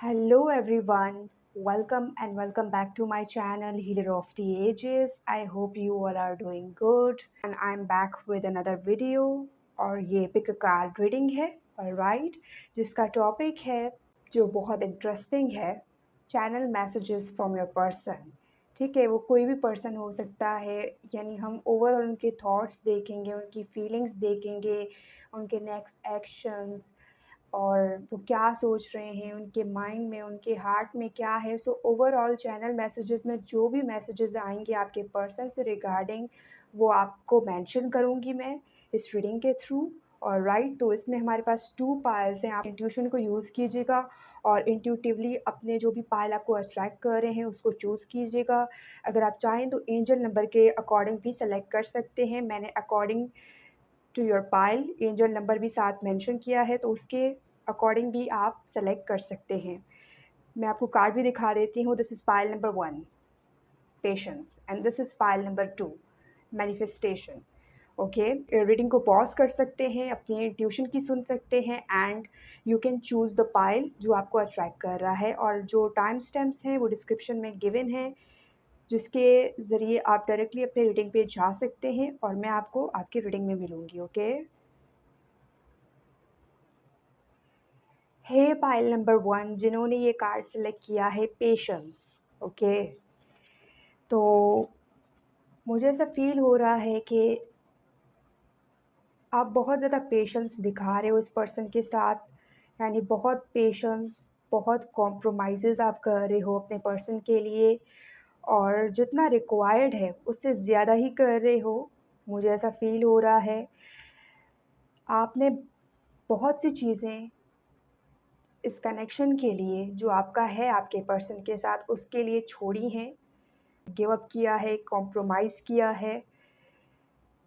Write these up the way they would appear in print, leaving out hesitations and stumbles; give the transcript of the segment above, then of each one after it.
Hello everyone, welcome back to my channel Healer of the Ages. I hope you all are doing good and I'm back with another video और ये pick card reading है right जिसका topic है जो बहुत interesting है channel messages from your person. ठीक है, वो कोई भी पर्सन हो सकता है, यानी हम ओवरऑल उनके थॉट्स देखेंगे, उनकी फीलिंग्स देखेंगे, उनके नेक्स्ट एक्शंस और वो क्या सोच रहे हैं, उनके माइंड में, उनके हार्ट में क्या है। सो ओवरऑल चैनल मैसेजेस में जो भी मैसेजेस आएंगे आपके पर्सन से रिगार्डिंग, वो आपको मेंशन करूँगी मैं इस रीडिंग के थ्रू। और राइट, तो इसमें हमारे पास 2 पायल्स हैं। आप इंट्यूशन को यूज़ कीजिएगा और इंट्यूटिवली अपने जो भी पायल आपको अट्रैक्ट कर रहे हैं उसको चूज़ कीजिएगा। अगर आप चाहें तो एंजल नंबर के अकॉर्डिंग भी सेलेक्ट कर सकते हैं। मैंने according to your pile angel number भी साथ मेंशन किया है, तो उसके अकॉर्डिंग भी आप सेलेक्ट कर सकते हैं। मैं आपको कार्ड भी दिखा देती हूँ। This is pile number 1 patience and this is pile number 2 manifestation. Okay, reading को पॉज कर सकते हैं, अपनी इंट्यूशन की सुन सकते हैं and you can choose the pile जो आपको अट्रैक्ट कर रहा है। और जो टाइम स्टैम्प्स हैं वो डिस्क्रिप्शन में गिवन है, जिसके ज़रिए आप डायरेक्टली अपने रीडिंग पे जा सकते हैं और मैं आपको आपकी रीडिंग में मिलूँगी। ओके, हे पाइल नंबर 1 जिन्होंने ये कार्ड सेलेक्ट किया है पेशेंस। ओके, तो मुझे ऐसा फील हो रहा है कि आप बहुत ज़्यादा पेशेंस दिखा रहे हो इस पर्सन के साथ, यानी बहुत पेशेंस, बहुत कॉम्प्रोमाइज़ेज़ आप कर रहे हो अपने पर्सन के लिए और जितना रिक्वायर्ड है उससे ज़्यादा ही कर रहे हो। मुझे ऐसा फ़ील हो रहा है आपने बहुत सी चीज़ें इस कनेक्शन के लिए जो आपका है आपके पर्सन के साथ उसके लिए छोड़ी हैं, गिव अप किया है, कॉम्प्रोमाइज़ किया है।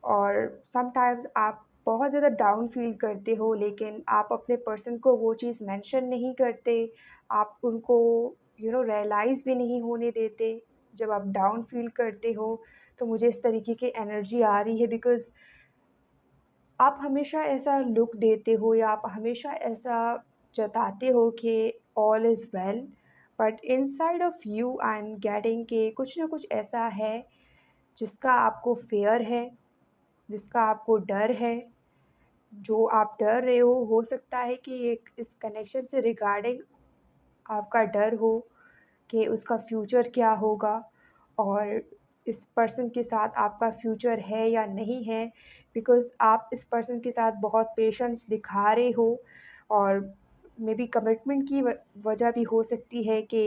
और समटाइम्स आप बहुत ज़्यादा डाउन फ़ील करते हो, लेकिन आप अपने पर्सन को वो चीज़ मेंशन नहीं करते। आप उनको रियलाइज़ भी नहीं होने देते। जब आप डाउन फ़ील करते हो तो मुझे इस तरीके की एनर्जी आ रही है, बिकॉज़ आप हमेशा ऐसा लुक देते हो या आप हमेशा ऐसा जताते हो कि all is well, but inside of you I am getting कि कुछ ना कुछ ऐसा है जिसका आपको फ़ियर है, जिसका आपको डर है। जो आप डर रहे हो सकता है कि एक इस कनेक्शन से रिगार्डिंग आपका डर हो कि उसका फ्यूचर क्या होगा और इस पर्सन के साथ आपका फ्यूचर है या नहीं है, बिकॉज़ आप इस पर्सन के साथ बहुत पेशेंस दिखा रहे हो। और मे बी कमिटमेंट की वजह भी हो सकती है कि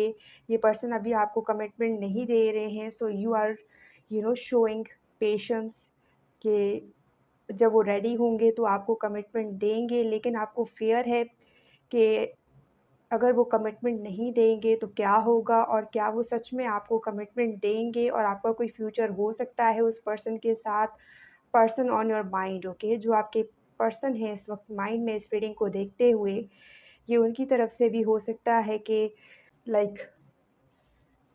ये पर्सन अभी आपको कमिटमेंट नहीं दे रहे हैं, so you are showing patience कि जब वो रेडी होंगे तो आपको कमिटमेंट देंगे। लेकिन आपको फ़ियर है कि अगर वो कमिटमेंट नहीं देंगे तो क्या होगा, और क्या वो सच में आपको कमिटमेंट देंगे और आपका कोई फ्यूचर हो सकता है उस पर्सन के साथ। Person on your mind, okay, जो आपके पर्सन है इस वक्त माइंड में इस रीडिंग को देखते हुए, ये उनकी तरफ से भी हो सकता है कि लाइक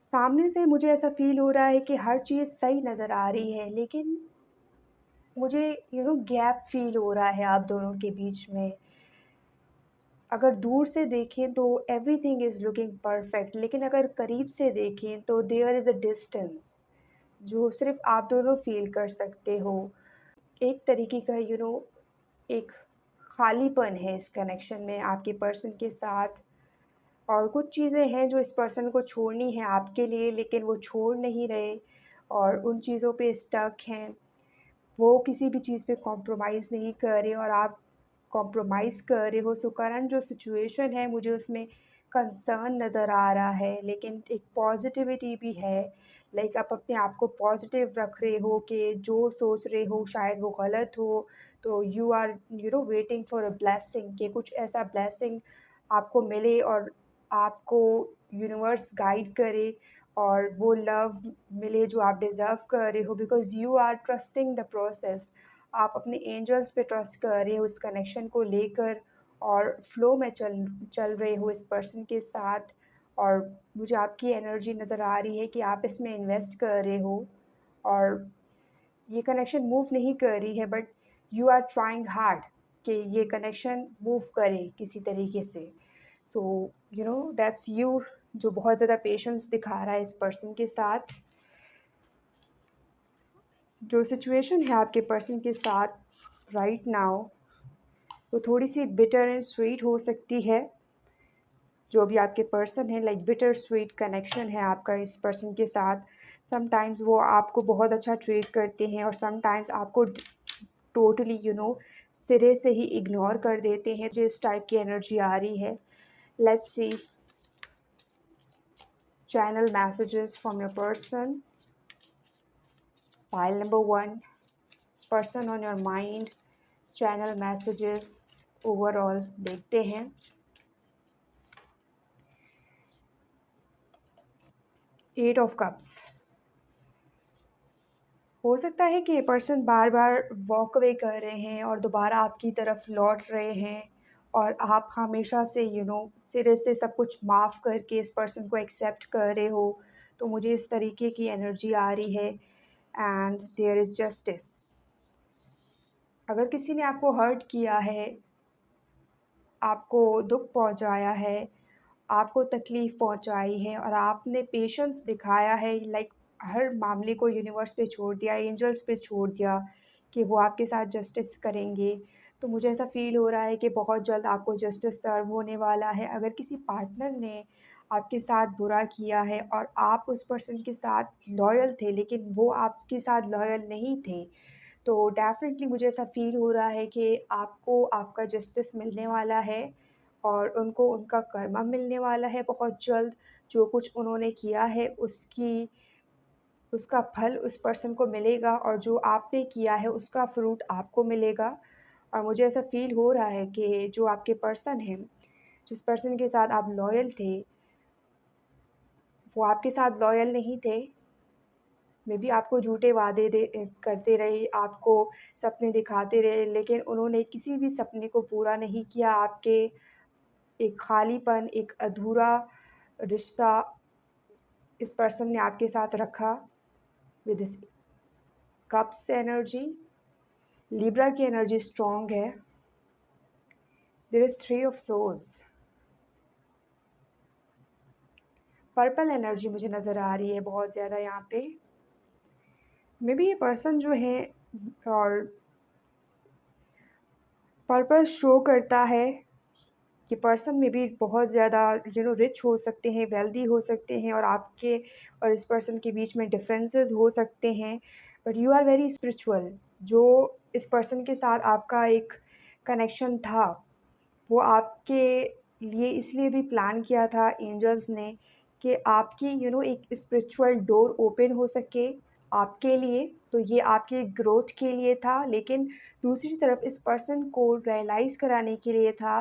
सामने से मुझे ऐसा फ़ील हो रहा है कि हर चीज़ सही नज़र आ रही है, लेकिन मुझे गैप फ़ील हो रहा है आप दोनों के बीच में। अगर दूर से देखें तो एवरीथिंग इज़ लुकिंग परफेक्ट, लेकिन अगर करीब से देखें तो देयर इज़ अ डिस्टेंस जो सिर्फ़ आप दोनों फ़ील कर सकते हो। एक तरीके का एक खालीपन है इस कनेक्शन में आपके पर्सन के साथ। और कुछ चीज़ें हैं जो इस पर्सन को छोड़नी है आपके लिए, लेकिन वो छोड़ नहीं रहे और उन चीज़ों पे स्टक हैं। वो किसी भी चीज़ पे कॉम्प्रोमाइज़ नहीं कर रहे और आप कॉम्प्रोमाइज़ कर रहे हो। सो करंट जो सिचुएशन है मुझे उसमें कंसर्न नज़र आ रहा है, लेकिन एक पॉजिटिविटी भी है। लाइक आप अपने आप को पॉजिटिव रख रहे हो कि जो सोच रहे हो शायद वो गलत हो, तो you are waiting for a blessing कि कुछ ऐसा ब्लेसिंग आपको मिले और आपको यूनिवर्स गाइड करे और वो लव मिले जो आप डिज़र्व कर रहे हो, because you are trusting the process. आप अपने एंजल्स पे ट्रस्ट कर रहे हो इस कनेक्शन को लेकर और फ्लो में चल चल रहे हो इस पर्सन के साथ। और मुझे आपकी एनर्जी नज़र आ रही है कि आप इसमें इन्वेस्ट कर रहे हो और ये कनेक्शन मूव नहीं कर रही है, but you are trying hard कि ये कनेक्शन मूव करे किसी तरीके से। सो दैट्स यू, जो बहुत ज़्यादा पेशेंस दिखा रहा है इस पर्सन के साथ। जो सिचुएशन है आपके पर्सन के साथ राइट नाउ, वो थोड़ी सी बिटर एंड स्वीट हो सकती है। जो भी आपके पर्सन है, लाइक बिटर स्वीट कनेक्शन है आपका इस पर्सन के साथ। समटाइम्स वो आपको बहुत अच्छा ट्रीट करते हैं और समटाइम्स आपको टोटली सिरे से ही इग्नोर कर देते हैं। जो इस टाइप की एनर्जी आ रही है, let's C channel messages from your person. Pile number 1, person on your mind, channel messages overall देखते हैं। 8 ऑफ कप्स। हो सकता है कि ये पर्सन बार बार वॉक अवे कर रहे हैं और दोबारा आपकी तरफ लौट रहे हैं, और आप हमेशा से सिरे से सब कुछ माफ़ करके इस पर्सन को एक्सेप्ट कर रहे हो। तो मुझे इस तरीके की एनर्जी आ रही है। And there is justice. अगर किसी ने आपको हर्ट किया है, आपको दुख पहुंचाया है, आपको तकलीफ़ पहुंचाई है और आपने पेशेंस दिखाया है, लाइक हर मामले को यूनिवर्स पे छोड़ दिया, एंजल्स पे छोड़ दिया कि वो आपके साथ जस्टिस करेंगे, तो मुझे ऐसा फ़ील हो रहा है कि बहुत जल्द आपको जस्टिस सर्व होने वाला है। अगर किसी पार्टनर ने आपके साथ बुरा किया है और आप उस पर्सन के साथ लॉयल थे, लेकिन वो आपके साथ लॉयल नहीं थे, तो डेफ़िनेटली मुझे ऐसा फ़ील हो रहा है कि आपको आपका जस्टिस मिलने वाला है और उनको उनका कर्मा मिलने वाला है बहुत जल्द। जो कुछ उन्होंने किया है उसका फल उस पर्सन को मिलेगा, और जो आपने किया है उसका फ्रूट आपको मिलेगा। और मुझे ऐसा फ़ील हो रहा है कि जो आपके पर्सन हैं, जिस पर्सन के साथ आप लॉयल थे, वो आपके साथ लॉयल नहीं थे। मेबी आपको झूठे वादे करते रहे, आपको सपने दिखाते रहे, लेकिन उन्होंने किसी भी सपने को पूरा नहीं किया। आपके एक खालीपन, एक अधूरा रिश्ता इस पर्सन ने आपके साथ रखा with this cups energy. Libra की एनर्जी स्ट्रॉन्ग है। There is 3 of swords. Purple energy मुझे नज़र आ रही है बहुत ज़्यादा यहाँ पे। मेबी ये पर्सन जो है, और पर्पल शो करता है कि पर्सन में भी बहुत ज़्यादा रिच हो सकते हैं, वेल्दी हो सकते हैं, और आपके और इस पर्सन के बीच में डिफरेंसेस हो सकते हैं, but you are very spiritual. जो इस पर्सन के साथ आपका एक कनेक्शन था, वो आपके लिए इसलिए भी प्लान किया था एंजल्स ने कि आपकी एक स्पिरिचुअल डोर ओपन हो सके आपके लिए। तो ये आपके ग्रोथ के लिए था, लेकिन दूसरी तरफ इस पर्सन को रियलाइज़ कराने के लिए था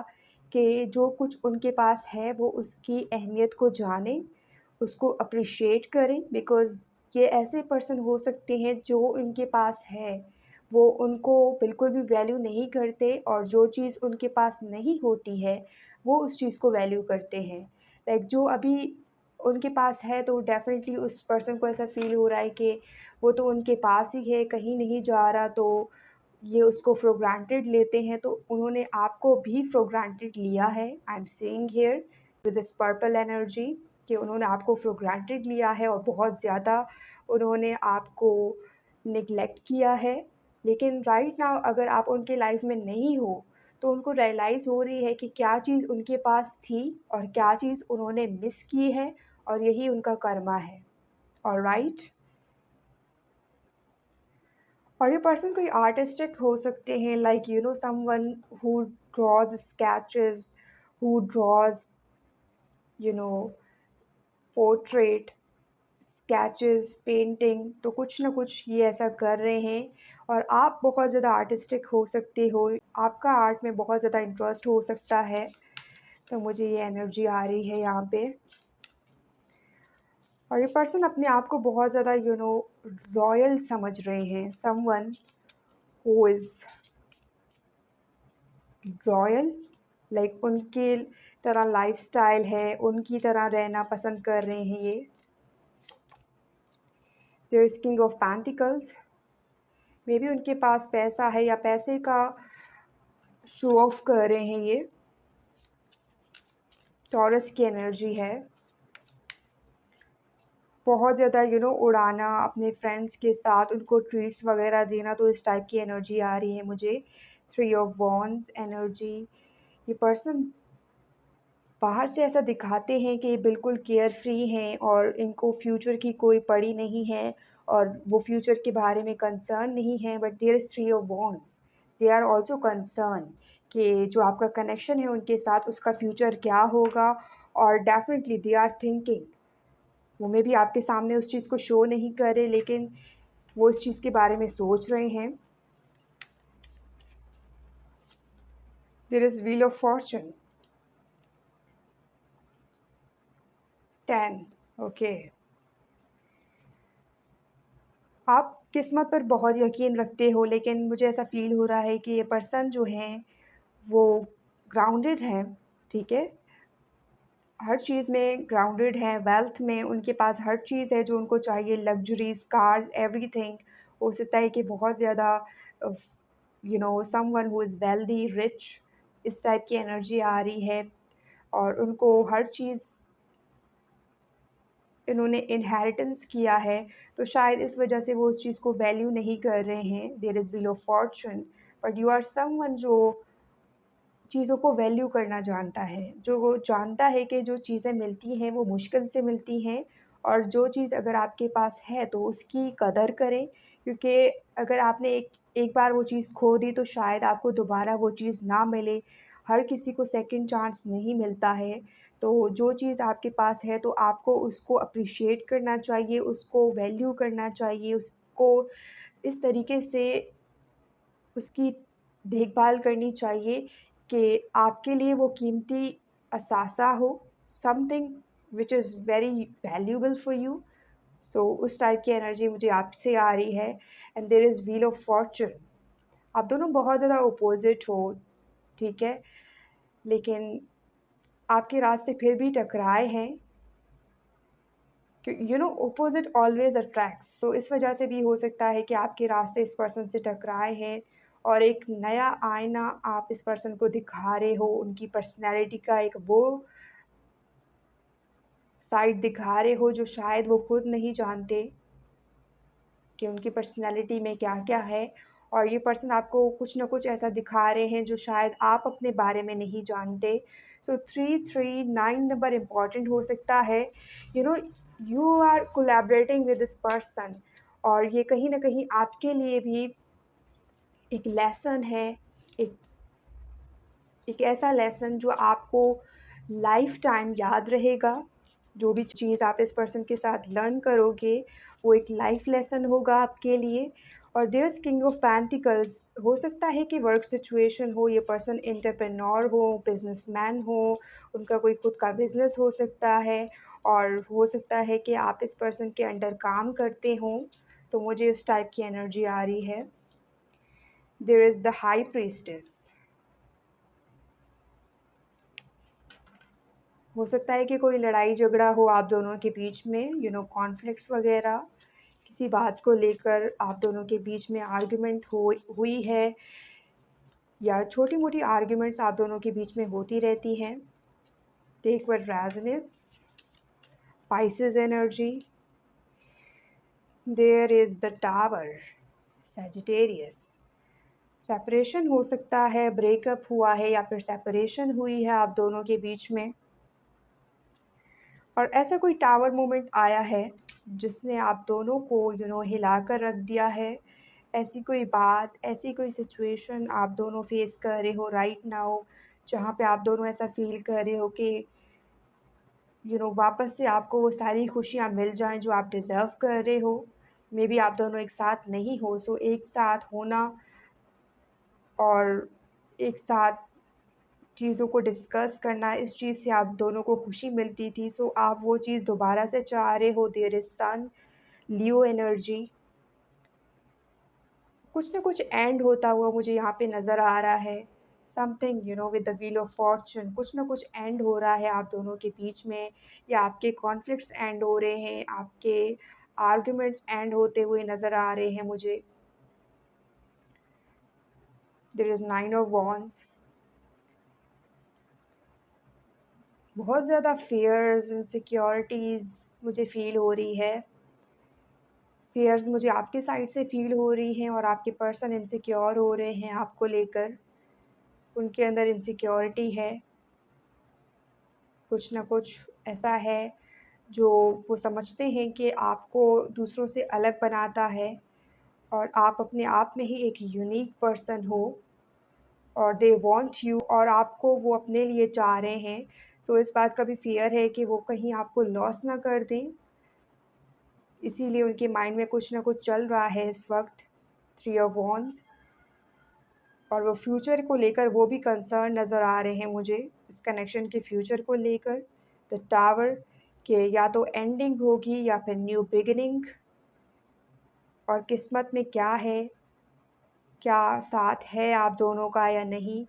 कि जो कुछ उनके पास है वो उसकी अहमियत को जानें, उसको अप्रिशिएट करें। बिकॉज़ ये ऐसे पर्सन हो सकते हैं जो उनके पास है, वो उनको बिल्कुल भी वैल्यू नहीं करते, और जो चीज़ उनके पास नहीं होती है, वो उस चीज़ को वैल्यू करते हैं। लाइक जो अभी उनके पास है, तो डेफ़िनेटली उस पर्सन को ऐसा फ़ील हो रहा है कि वो तो उनके पास ही है, कहीं नहीं जा रहा, तो ये उसको फॉर ग्रांटेड लेते हैं। तो उन्होंने आपको भी फॉर ग्रांटेड लिया है। I am saying here with this purple energy कि उन्होंने आपको फॉर ग्रांटेड लिया है और बहुत ज़्यादा उन्होंने आपको नेग्लेक्ट किया है। लेकिन राइट नाउ अगर आप उनके लाइफ में नहीं हो, तो उनको रियलाइज़ हो रही है कि क्या चीज़ उनके पास थी और क्या चीज़ उन्होंने मिस की है, और यही उनका कर्मा है। ऑलराइट। और ये पर्सन कोई आर्टिस्टिक हो सकते हैं, like someone who draws sketches, who draws you know portrait, sketches, painting, तो कुछ ना कुछ ये ऐसा कर रहे हैं। और आप बहुत ज़्यादा आर्टिस्टिक हो सकते हो, आपका आर्ट में बहुत ज़्यादा इंटरेस्ट हो सकता है। तो मुझे ये एनर्जी आ रही है यहाँ पे। और ये पर्सन अपने आप को बहुत ज़्यादा रॉयल समझ रहे हैं। Someone who is royal, like उनके तरह लाइफ़स्टाइल है, उनकी तरह रहना पसंद कर रहे हैं ये। There is king of pentacles. Maybe उनके पास पैसा है या पैसे का शो ऑफ कर रहे हैं ये। टॉरस की एनर्जी है। बहुत ज़्यादा उड़ाना अपने फ्रेंड्स के साथ, उनको ट्रीट्स वग़ैरह देना, तो इस टाइप की एनर्जी आ रही है मुझे। थ्री ऑफ वॉन्ड्स एनर्जी, ये पर्सन बाहर से ऐसा दिखाते हैं कि बिल्कुल केयर फ्री हैं और इनको फ्यूचर की कोई पड़ी नहीं है और वो फ्यूचर के बारे में कंसर्न नहीं है, but there is three of wands, they are also concern कि जो आपका कनेक्शन है उनके साथ उसका फ्यूचर क्या होगा। और डेफिनेटली दे आर थिंकिंग, वो मे बी आपके सामने उस चीज़ को शो नहीं कर रहे, लेकिन वो इस चीज़ के बारे में सोच रहे हैं। There is wheel of fortune, 10, okay. आप किस्मत पर बहुत यकीन रखते हो, लेकिन मुझे ऐसा फ़ील हो रहा है कि ये पर्सन जो हैं, वो ग्राउंडेड हैं, ठीक है? हर चीज़ में ग्राउंडेड हैं, वेल्थ में उनके पास हर चीज़ है जो उनको चाहिए, लग्ज़रीज़, कार्स, एवरीथिंग। हो सकता है कि बहुत ज़्यादा uh, someone who is wealthy, rich, इस टाइप की एनर्जी आ रही है और उनको हर चीज़ इन्होंने इनहेरिटेंस किया है, तो शायद इस वजह से वो उस चीज़ को वैल्यू नहीं कर रहे हैं। There is wheel of fortune, but you are someone जो चीज़ों को वैल्यू करना जानता है, जो वो जानता है कि जो चीज़ें मिलती हैं वो मुश्किल से मिलती हैं और जो चीज़ अगर आपके पास है तो उसकी कदर करें, क्योंकि अगर आपने एक बार वो चीज़ खो दी तो शायद आपको दोबारा वो चीज़ ना मिले। हर किसी को सेकंड चांस नहीं मिलता है, तो जो चीज़ आपके पास है तो आपको उसको एप्रिशिएट करना चाहिए, उसको वैल्यू करना चाहिए, उसको इस तरीके से उसकी देखभाल करनी चाहिए कि आपके लिए वो कीमती असासा हो, something which is very valuable for you. So उस टाइप की एनर्जी मुझे आपसे आ रही है and there is wheel of fortune. आप दोनों बहुत ज़्यादा अपोज़िट हो, ठीक है? लेकिन आपके रास्ते फिर भी टकराए हैं। अपोज़िट ऑलवेज़ अट्रैक्ट्स, सो इस वजह से भी हो सकता है कि आपके रास्ते इस पर्सन से टकराए हैं और एक नया आईना आप इस पर्सन को दिखा रहे हो, उनकी पर्सनैलिटी का एक वो साइड दिखा रहे हो जो शायद वो खुद नहीं जानते कि उनकी पर्सनैलिटी में क्या-क्या है। और ये पर्सन आपको कुछ न कुछ ऐसा दिखा रहे हैं जो शायद आप अपने बारे में नहीं जानते। सो 339 नंबर इम्पॉर्टेंट हो सकता है। You know you are collaborating with this person और ये कहीं न कहीं आपके लिए भी एक लेसन है, एक एक ऐसा लेसन जो आपको लाइफ़ टाइम याद रहेगा। जो भी चीज़ आप इस पर्सन के साथ लर्न करोगे, वो एक लाइफ़ लेसन होगा आपके लिए। और there is king of pentacles, हो सकता है कि वर्क सिचुएशन हो, ये पर्सन एंटरप्रेन्योर हो, बिज़नेसमैन हो, उनका कोई खुद का बिज़नेस हो सकता है और हो सकता है कि आप इस पर्सन के अंडर काम करते हों, तो मुझे इस टाइप की एनर्जी आ रही है। There is the high priestess, हो सकता है कि कोई लड़ाई झगड़ा हो आप दोनों के बीच में, कॉन्फ्लिक्ट्स वगैरह, किसी बात को लेकर आप दोनों के बीच में आर्ग्यूमेंट हुई है या छोटी-मोटी आर्ग्यूमेंट्स आप दोनों के बीच में होती रहती हैं। Take what resonates, Pisces energy, there is the tower, Sagittarius, separation हो सकता है, ब्रेकअप हुआ है या फिर सेपरेशन हुई है आप दोनों के बीच में। और ऐसा कोई टावर मोमेंट आया है जिसने आप दोनों को हिला कर रख दिया है। ऐसी कोई बात, ऐसी कोई सिचुएशन आप दोनों फेस कर रहे हो राइट नाउ, जहाँ पे आप दोनों ऐसा फ़ील कर रहे हो कि वापस से आपको वो सारी खुशियाँ मिल जाएँ जो आप डिज़र्व कर रहे हो। मेबी आप दोनों एक साथ नहीं हो, सो एक साथ होना और एक साथ चीज़ों को डिस्कस करना, इस चीज़ से आप दोनों को खुशी मिलती थी, सो आप वो चीज़ दोबारा से चाह रहे हो। There is sun, Leo energy, कुछ ना कुछ एंड होता हुआ मुझे यहाँ पे नज़र आ रहा है। Something with the wheel of Fortune, कुछ ना कुछ एंड हो रहा है आप दोनों के बीच में, या आपके कॉन्फ्लिक्ट्स एंड हो रहे हैं, आपके आर्ग्यूमेंट्स एंड होते हुए नज़र आ रहे हैं मुझे। देयर इज़ 9 ऑफ वॉन्ड्स, बहुत ज़्यादा फ़ियर्स, इनसिक्योरिटीज़ मुझे फ़ील हो रही है। फ़ियर्स मुझे आपके साइड से फ़ील हो रही हैं और आपके पर्सन इनसिक्योर हो रहे हैं आपको लेकर। उनके अंदर इनसिक्योरिटी है, कुछ न कुछ ऐसा है जो वो समझते हैं कि आपको दूसरों से अलग बनाता है और आप अपने आप में ही एक यूनिक पर्सन हो और दे वांट यू और आपको वो अपने लिए चाह रहे हैं। सो इस बात का भी फ़ियर है कि वो कहीं आपको लॉस ना कर दें, इसीलिए उनके माइंड में कुछ न कुछ चल रहा है इस वक़्त। थ्री ऑफ वॉन्ड्स और वो फ्यूचर को लेकर वो भी कंसर्न नज़र आ रहे हैं मुझे, इस कनेक्शन के फ्यूचर को लेकर। द टावर कि या तो एंडिंग होगी या फिर न्यू बिगिनिंग और किस्मत में क्या है, क्या साथ है आप दोनों का या नहीं।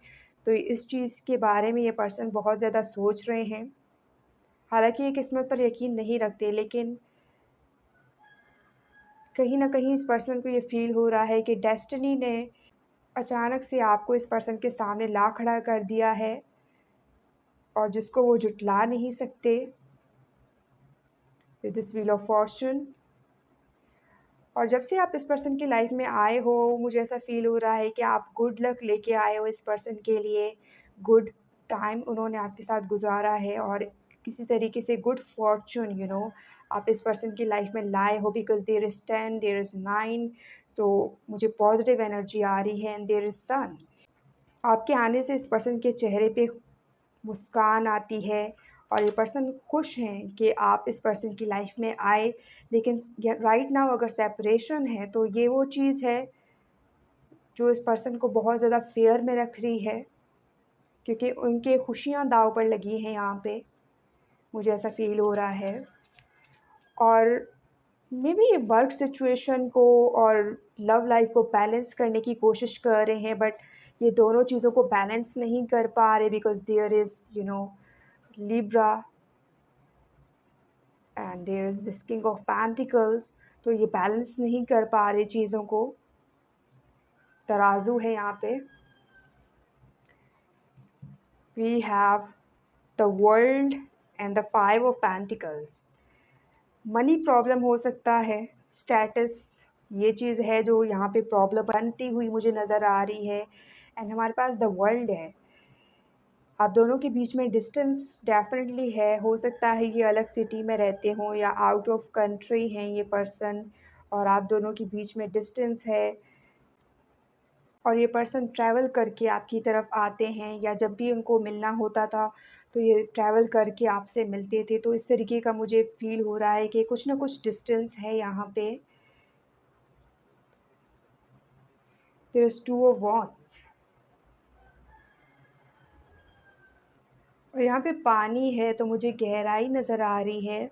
तो इस चीज़ के बारे में ये पर्सन बहुत ज़्यादा सोच रहे हैं। हालाँकि ये किस्मत पर यकीन नहीं रखते, लेकिन कहीं न कहीं इस पर्सन को ये फ़ील हो रहा है कि डेस्टिनी ने अचानक से आपको इस पर्सन के सामने ला खड़ा कर दिया है और जिसको वो झुठला नहीं सकते। With this wheel of Fortune और जब से आप इस पर्सन की लाइफ़ में आए हो, मुझे ऐसा फ़ील हो रहा है कि आप गुड लक लेके आए हो इस पर्सन के लिए। गुड टाइम उन्होंने आपके साथ गुज़ारा है और किसी तरीके से गुड फॉर्च्यून आप इस पर्सन की लाइफ़ में लाए हो because there is 10, there is 9 so मुझे पॉज़िटिव एनर्जी आ रही है एंड देयर इज़ सन। आपके आने से इस पर्सन के चेहरे पे मुस्कान आती है और ये पर्सन खुश हैं कि आप इस पर्सन की लाइफ में आए। लेकिन राइट नाउ अगर सेपरेशन है तो ये वो चीज़ है जो इस पर्सन को बहुत ज़्यादा फ़ियर में रख रही है क्योंकि उनके खुशियाँ दाँव पर लगी हैं यहाँ पे, मुझे ऐसा फ़ील हो रहा है। और मेबी ये वर्क सिचुएशन को और लव लाइफ़ को बैलेंस करने की कोशिश कर रहे हैं, बट ये दोनों चीज़ों को बैलेंस नहीं कर पा रहे because there is Libra and there is this king of pentacles. तो ये बैलेंस नहीं कर पा रहे चीज़ों को। तराजू है यहाँ पे। We have the world and the five of pentacles. Money problem हो सकता है, स्टेटस ये चीज़ है जो यहाँ पे प्रॉब्लम बनती हुई मुझे नज़र आ रही है एंड हमारे पास द वर्ल्ड है। आप दोनों के बीच में डिस्टेंस डेफ़िनेटली है, हो सकता है ये अलग सिटी में रहते हों या आउट ऑफ कंट्री हैं ये पर्सन और आप दोनों के बीच में डिस्टेंस है और ये पर्सन ट्रैवल करके आपकी तरफ आते हैं या जब भी उनको मिलना होता था, तो ये ट्रैवल करके आपसे मिलते थे। तो इस तरीके का मुझे फ़ील हो रहा है कि कुछ न कुछ डिस्टेंस है यहाँ पे। There is two of wands और यहाँ पे पानी है, तो मुझे गहराई नज़र आ रही है।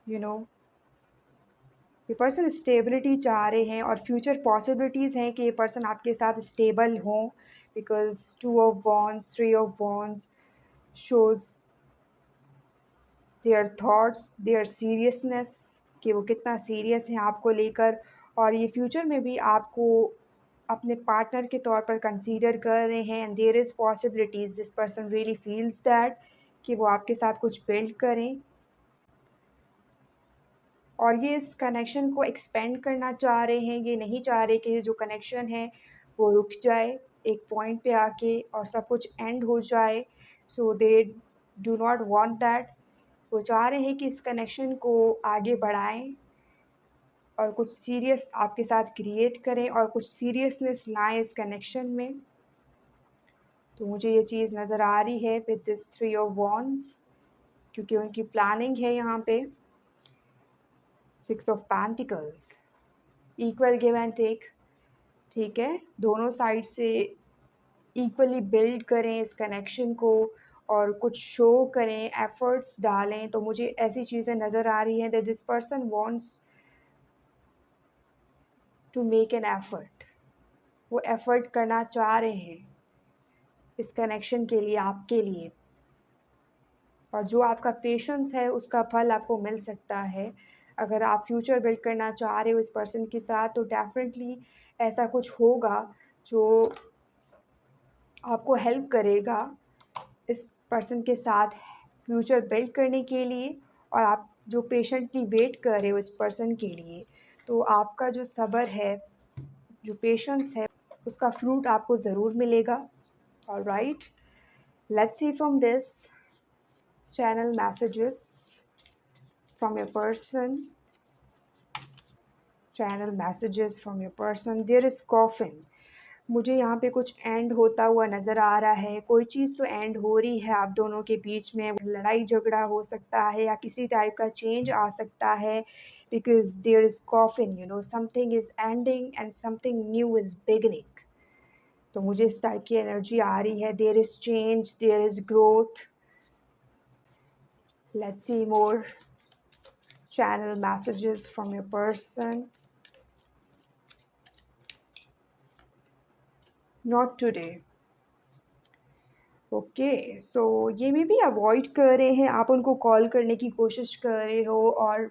यू नो ये पर्सन स्टेबिलिटी चाह रहे हैं और फ्यूचर पॉसिबिलिटीज़ हैं कि ये पर्सन आपके साथ स्टेबल हों because two of wands, three of wands shows their thoughts, their seriousness कि वो कितना सीरियस हैं आपको लेकर और ये फ्यूचर में भी आपको अपने पार्टनर के तौर पर कंसीडर कर रहे हैं and there is possibilities this person really feels that कि वो आपके साथ कुछ बिल्ड करें और ये इस कनेक्शन को एक्सपेंड करना चाह रहे हैं। ये नहीं चाह रहे कि ये जो कनेक्शन है वो रुक जाए एक पॉइंट पे आके और सब कुछ एंड हो जाए। So they do not want that. वो चाह रहे हैं कि इस कनेक्शन को आगे बढ़ाएँ और कुछ सीरियस आपके साथ क्रिएट करें और कुछ सीरियसनेस लाएँ इस कनेक्शन में। तो मुझे ये चीज़ नज़र आ रही है with this three of wands क्योंकि उनकी प्लानिंग है यहाँ पे। Six of pentacles, equal give and take, ठीक है? दोनों साइड से इक्वली बिल्ड करें इस कनेक्शन को और कुछ शो करें, एफर्ट्स डालें। तो मुझे ऐसी चीज़ें नज़र आ रही हैं that this person wants to make an effort. वो एफर्ट करना चाह रहे हैं इस कनेक्शन के लिए, आपके लिए और जो आपका पेशेंस है उसका फल आपको मिल सकता है। अगर आप फ्यूचर बिल्ड करना चाह रहे हो इस पर्सन के साथ तो डेफ़िनेटली ऐसा कुछ होगा जो आपको हेल्प करेगा इस पर्सन के साथ फ्यूचर बिल्ड करने के लिए और आप जो पेशेंटली वेट कर रहे हो इस पर्सन के लिए, तो आपका जो सब्र है, जो पेशेंस है, उसका फ्रूट आपको ज़रूर मिलेगा। Alright, let's see from this channel messages from your person. Channel messages from your person. There is coffin. मुझे यहाँ पे कुछ एंड होता हुआ नज़र आ रहा है। कोई चीज़ तो एंड हो रही है आप दोनों के बीच में। लड़ाई झगड़ा हो सकता है या किसी टाइप का चेंज आ सकता है, because there is coffin, you know, something is ending and something new is beginning. तो मुझे इस टाइप की एनर्जी आ रही है। There is change, there is growth. Let's see more channel messages from your person. Not today. Okay, so ये may be avoid कर रहे हैं, आप उनको कॉल करने की कोशिश कर रहे हो और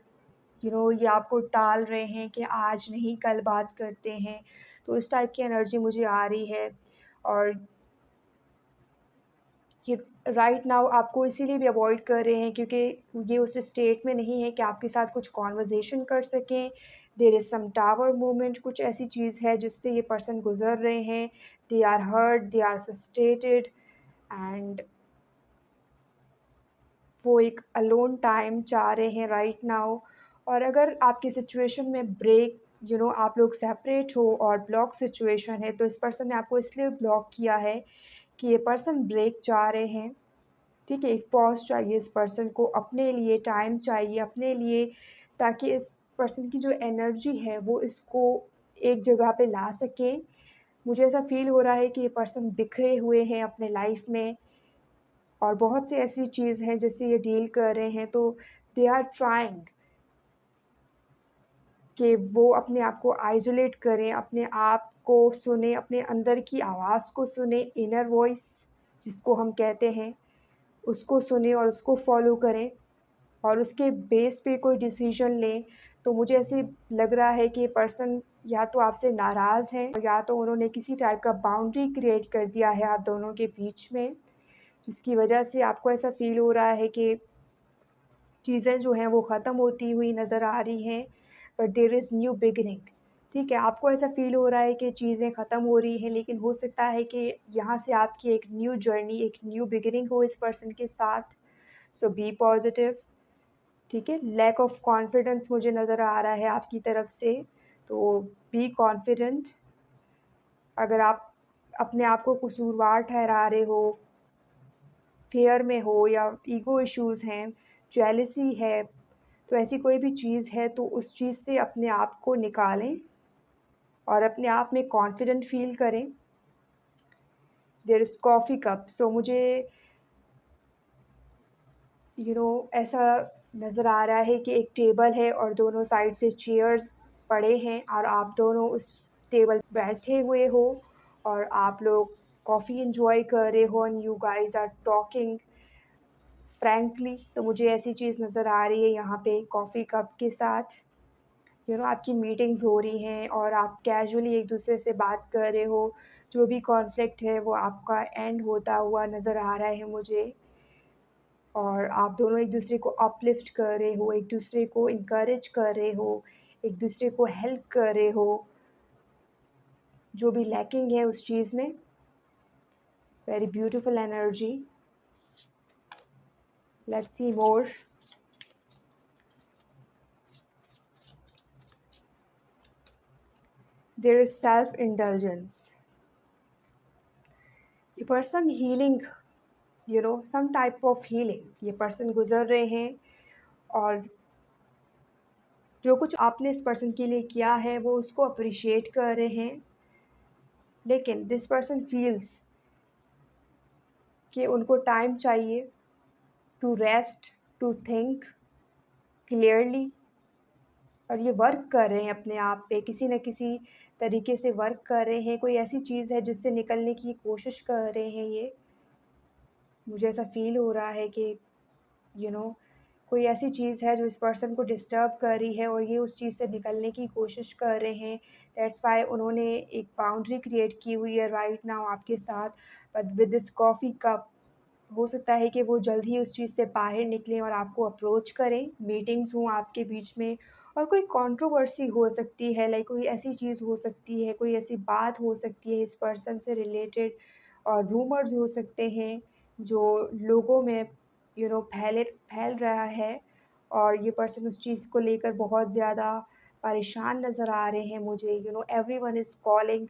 ये आपको टाल रहे हैं कि आज नहीं कल बात करते हैं। तो इस टाइप की एनर्जी मुझे आ रही है। और ये राइट नाउ आपको इसीलिए भी अवॉइड कर रहे हैं क्योंकि ये उस स्टेट में नहीं है कि आपके साथ कुछ कॉन्वर्जेसन कर सकें। There is some tower movement, कुछ ऐसी चीज़ है जिससे ये पर्सन गुजर रहे हैं। They are hurt, they are frustrated and वो एक अलोन टाइम चाह रहे हैं राइट नाउ। और अगर आपकी सिचुएशन में ब्रेक, आप लोग सेपरेट हो और ब्लॉक सिचुएशन है, तो इस पर्सन ने आपको इसलिए ब्लॉक किया है कि ये पर्सन ब्रेक चाह रहे हैं। ठीक है, एक पॉज़ चाहिए इस पर्सन को, अपने लिए टाइम चाहिए अपने लिए, ताकि इस पर्सन की जो एनर्जी है वो इसको एक जगह पे ला सके। मुझे ऐसा फ़ील हो रहा है कि ये पर्सन बिखरे हुए हैं अपने लाइफ़ में और बहुत सी ऐसी चीज़ हैं जिससे ये डील कर रहे हैं, तो दे आर ट्राइंग कि वो अपने आप को आइसोलेट करें, अपने आप को सुनें, अपने अंदर की आवाज़ को सुनें, इनर वॉइस जिसको हम कहते हैं, उसको सुनें और उसको फ़ॉलो करें और उसके बेस पे कोई डिसीज़न लें। तो मुझे ऐसे लग रहा है कि ये पर्सन या तो आपसे नाराज़ हैं या तो उन्होंने किसी टाइप का बाउंड्री क्रिएट कर दिया है आप दोनों के बीच में, जिसकी वजह से आपको ऐसा फ़ील हो रहा है कि चीज़ें जो हैं वो ख़त्म होती हुई नज़र आ रही हैं, but there is new beginning. ठीक है, आपको ऐसा फ़ील हो रहा है कि चीज़ें ख़त्म हो रही हैं, लेकिन हो सकता है कि यहाँ से आपकी एक न्यू जर्नी, एक न्यू बिगिनिंग हो इस पर्सन के साथ। सो बी पॉज़िटिव। ठीक है, लैक ऑफ कॉन्फिडेंस मुझे नज़र आ रहा है आपकी तरफ से, तो बी कॉन्फिडेंट। अगर आप अपने आप को कसूरवार ठहरा रहे हो, फ़ियर में हो या ईगो इश्यूज़ हैं, जेलसी है, तो ऐसी कोई भी चीज़ है तो उस चीज़ से अपने आप को निकालें और अपने आप में कॉन्फिडेंट फ़ील करें। देयर इज़ कॉफ़ी कप, सो मुझे ऐसा नज़र आ रहा है कि एक टेबल है और दोनों साइड से चेयर्स पड़े हैं और आप दोनों उस टेबल बैठे हुए हो और आप लोग कॉफ़ी एन्जॉय कर रहे हो and you guys are talking frankly. तो मुझे ऐसी चीज़ नज़र आ रही है यहाँ पे कॉफ़ी कप के साथ। आपकी मीटिंग्स हो रही हैं और आप कैजुअली एक-दूसरे से बात कर रहे हो। जो भी कॉन्फ्लिक्ट है वो आपका एंड होता हुआ नज़र आ रहा है मुझे और आप दोनों एक-दूसरे को अपलिफ्ट कर रहे हो, एक-दूसरे को एनकरेज कर रहे हो, एक-दूसरे को हेल्प कर रहे हो, जो भी लैकिंग है उस चीज़ में। Very beautiful energy. Let's see more. There is self indulgence. ये person healing, some type of healing ये पर्सन गुज़र रहे हैं और जो कुछ आपने इस पर्सन के लिए किया है वो उसको अप्रिशिएट कर रहे हैं। लेकिन दिस पर्सन फ़ील्स कि उनको टाइम चाहिए to rest, to think clearly और ये वर्क कर रहे हैं अपने आप पे, किसी न किसी तरीके से वर्क कर रहे हैं। कोई ऐसी चीज़ है जिससे निकलने की कोशिश कर रहे हैं ये। मुझे ऐसा फ़ील हो रहा है कि यू नो कोई ऐसी चीज़ है जो इस पर्सन को डिस्टर्ब कर रही है और ये उस चीज़ से निकलने की कोशिश कर रहे हैं। दैट्स व्हाई उन्होंने एक बाउंड्री क्रिएट की हुई है राइट नाउ आपके साथ। But with this coffee cup, हो सकता है कि वो जल्द ही उस चीज़ से बाहर निकलें और आपको अप्रोच करें, मीटिंग्स हों आपके बीच में और कोई कंट्रोवर्सी हो सकती है, लाइक कोई ऐसी चीज़ हो सकती है, कोई ऐसी बात हो सकती है इस पर्सन से रिलेटेड और रूमर्स हो सकते हैं, जो लोगों में फैल रहा है और ये पर्सन उस चीज़ को लेकर बहुत ज़्यादा परेशान नज़र आ रहे हैं मुझे, everyone is calling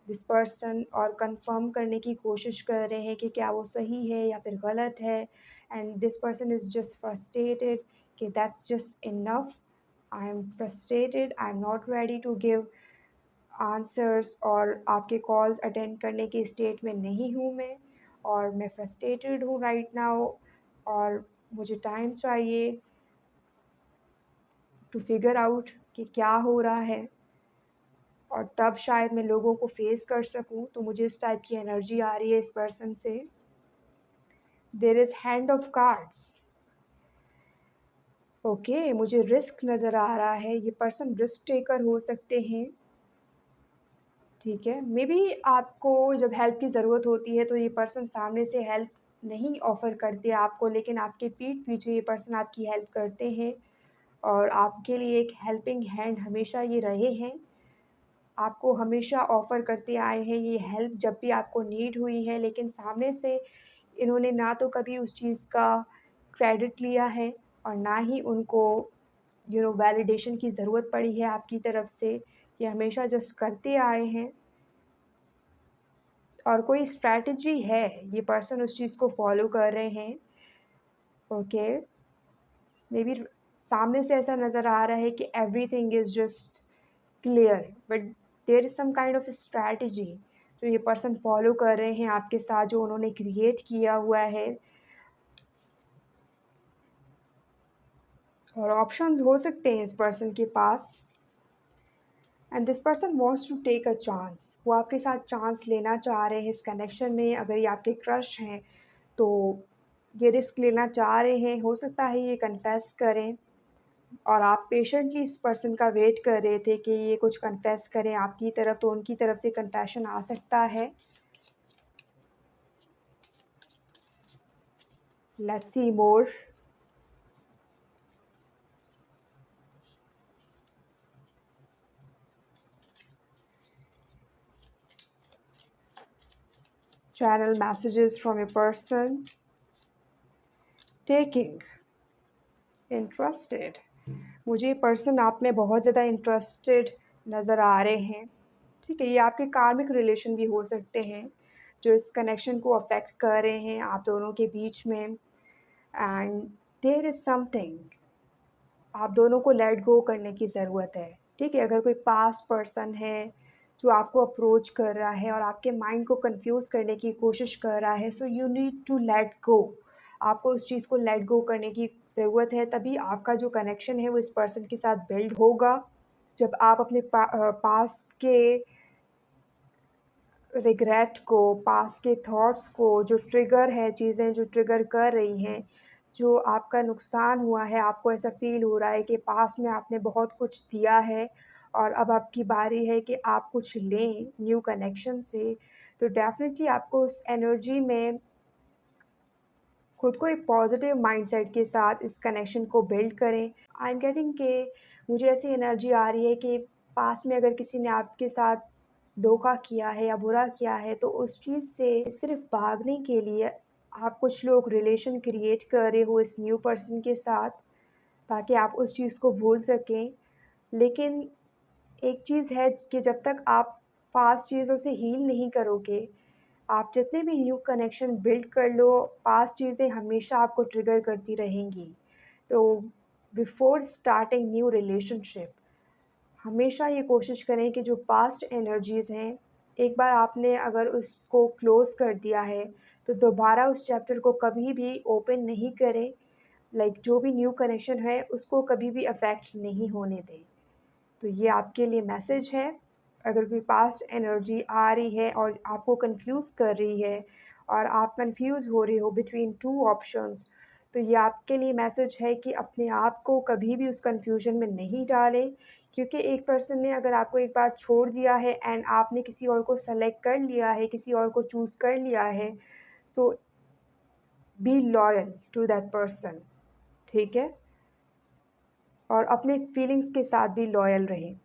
this person और कंफर्म करने की कोशिश कर रहे हैं कि क्या वो सही है या फिर गलत है and this person is just frustrated कि that's just enough, I am frustrated, I am not ready to give answers और आपके कॉल्स अटेंड करने की स्टेट में नहीं हूँ मैं और मैं फ्रस्ट्रेटेड हूँ राइट नाउ और मुझे टाइम चाहिए टू फिगर आउट कि क्या हो रहा है और तब शायद मैं लोगों को फेस कर सकूं। तो मुझे इस टाइप की एनर्जी आ रही है इस पर्सन से। There is hand of cards. Okay, मुझे रिस्क नज़र आ रहा है, ये पर्सन रिस्क टेकर हो सकते हैं। ठीक है, मे बी आपको जब हेल्प की ज़रूरत होती है तो ये पर्सन सामने से हेल्प नहीं ऑफ़र करते आपको, लेकिन आपके पीठ पीछे ये पर्सन आपकी हेल्प करते हैं और आपके लिए एक हेल्पिंग हैंड हमेशा ये रहे हैं। आपको हमेशा ऑफ़र करते आए हैं ये हेल्प जब भी आपको नीड हुई है, लेकिन सामने से इन्होंने ना तो कभी उस चीज़ का क्रेडिट लिया है और ना ही उनको वैलिडेशन की ज़रूरत पड़ी है आपकी तरफ से। ये हमेशा जस्ट करते आए हैं और कोई स्ट्रैटेजी है, ये पर्सन उस चीज़ को फ़ॉलो कर रहे हैं। ओके, मेबी सामने से ऐसा नज़र आ रहा है कि everything is just clear but there is some kind of strategy जो ये पर्सन फॉलो कर रहे हैं आपके साथ, जो उन्होंने क्रिएट किया हुआ है और ऑप्शंस हो सकते हैं इस पर्सन के पास and this person wants to take a chance. वो आपके साथ चांस लेना चाह रहे हैं इस कनेक्शन में। अगर ये आपके क्रश हैं तो ये रिस्क लेना चाह रहे हैं। हो सकता है ये कन्फेस करें और आप पेशेंटली इस पर्सन का वेट कर रहे थे कि ये कुछ कन्फेस करें आपकी तरफ, तो उनकी तरफ से कन्फेशन आ सकता है। Let's see more. Channel messages from a person taking interested। मुझे पर्सन आप में बहुत ज़्यादा इंटरेस्टेड नज़र आ रहे हैं। ठीक है, ये आपके कार्मिक रिलेशन भी हो सकते हैं जो इस कनेक्शन को अफेक्ट कर रहे हैं आप दोनों के बीच में एंड देयर इज़ समथिंग आप दोनों को लेट गो करने की ज़रूरत है। ठीक है, अगर कोई पास्ट पर्सन है जो आपको अप्रोच कर रहा है और आपके माइंड को कंफ्यूज करने की कोशिश कर रहा है, so you need to let go. आपको उस चीज़ को लेट गो करने की ज़रूरत है, तभी आपका जो कनेक्शन है वो इस पर्सन के साथ बिल्ड होगा। जब आप अपने पास्ट के रिग्रेट को, पास्ट के थॉट्स को, जो ट्रिगर है, चीज़ें जो ट्रिगर कर रही हैं, जो आपका नुकसान हुआ है, आपको ऐसा फ़ील हो रहा है कि पास्ट में आपने बहुत कुछ दिया है और अब आपकी बारी है कि आप कुछ लें न्यू कनेक्शन से, तो डेफ़िनिटली आपको उस एनर्जी में खुद को एक पॉजिटिव माइंडसेट के साथ इस कनेक्शन को बिल्ड करें। आई एम गेटिंग कि मुझे ऐसी एनर्जी आ रही है कि पास्ट में अगर किसी ने आपके साथ धोखा किया है या बुरा किया है, तो उस चीज़ से सिर्फ़ भागने के लिए आप कुछ लोग रिलेशन क्रिएट कर रहे हो इस न्यू पर्सन के साथ, ताकि आप उस चीज़ को भूल सकें। लेकिन एक चीज़ है कि जब तक आप पास्ट चीज़ों से हील नहीं करोगे, आप जितने भी न्यू कनेक्शन बिल्ड कर लो, पास्ट चीज़ें हमेशा आपको ट्रिगर करती रहेंगी। तो बिफ़ोर स्टार्टिंग न्यू रिलेशनशिप हमेशा ये कोशिश करें कि जो पास्ट एनर्जीज़ हैं, एक बार आपने अगर उसको क्लोज़ कर दिया है, तो दोबारा उस चैप्टर को कभी भी ओपन नहीं करें। लाइक जो भी न्यू कनेक्शन है, उसको कभी भी अफ़ेक्ट नहीं होने दें। तो ये आपके लिए मैसेज है। अगर कोई पास्ट एनर्जी आ रही है और आपको कंफ्यूज कर रही है और आप कंफ्यूज हो रहे हो बिटवीन टू ऑप्शंस, तो ये आपके लिए मैसेज है कि अपने आप को कभी भी उस कंफ्यूजन में नहीं डालें, क्योंकि एक पर्सन ने अगर आपको एक बार छोड़ दिया है एंड आपने किसी और को सेलेक्ट कर लिया है, किसी और को चूज़ कर लिया है, so be loyal to that person, ठीक है? और अपने फीलिंग्स के साथ भी लॉयल रहें।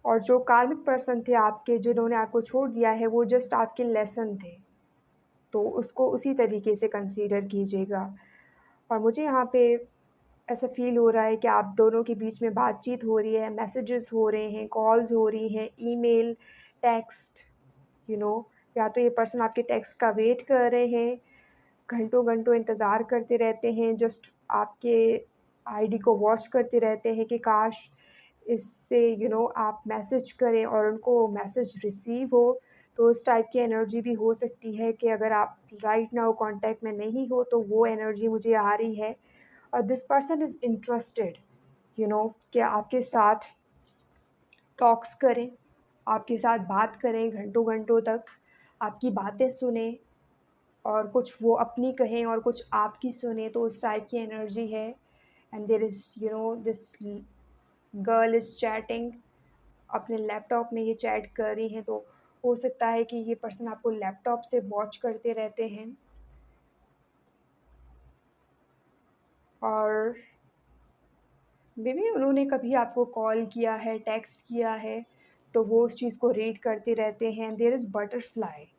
और जो कार्मिक पर्सन थे आपके, जिन्होंने आपको छोड़ दिया है, वो जस्ट आपके लेसन थे, तो उसको उसी तरीके से कंसीडर कीजिएगा। और मुझे यहाँ पे ऐसा फ़ील हो रहा है कि आप दोनों के बीच में बातचीत हो रही है, मैसेजेस हो रहे हैं, कॉल्स हो रही हैं, ईमेल, टेक्स्ट, यू नो या तो ये पर्सन आपके टेक्स्ट का वेट कर रहे हैं, घंटों-घंटों इंतज़ार करते रहते हैं, जस्ट आपके आईडी को वॉच करते रहते हैं कि काश इससे आप मैसेज करें और उनको मैसेज रिसीव हो। तो उस टाइप की एनर्जी भी हो सकती है कि अगर आप राइट नाउ कॉन्टैक्ट में नहीं हो, तो वो एनर्जी मुझे आ रही है। और दिस पर्सन इज़ इंटरेस्टेड कि आपके साथ टॉक्स करें, आपके साथ बात करें घंटों-घंटों तक, आपकी बातें सुनें और कुछ वो अपनी कहें और कुछ आपकी सुनें, तो उस टाइप की एनर्जी है। And there is this girl is chatting, अपने लैपटॉप में ये चैट कर रही हैं, तो हो सकता है कि ये पर्सन आपको लैपटॉप से वॉच करते रहते हैं। और मेबी उन्होंने कभी आपको कॉल किया है, टेक्स्ट किया है, तो वो उस चीज़ को रीड करते रहते हैं। There is butterfly,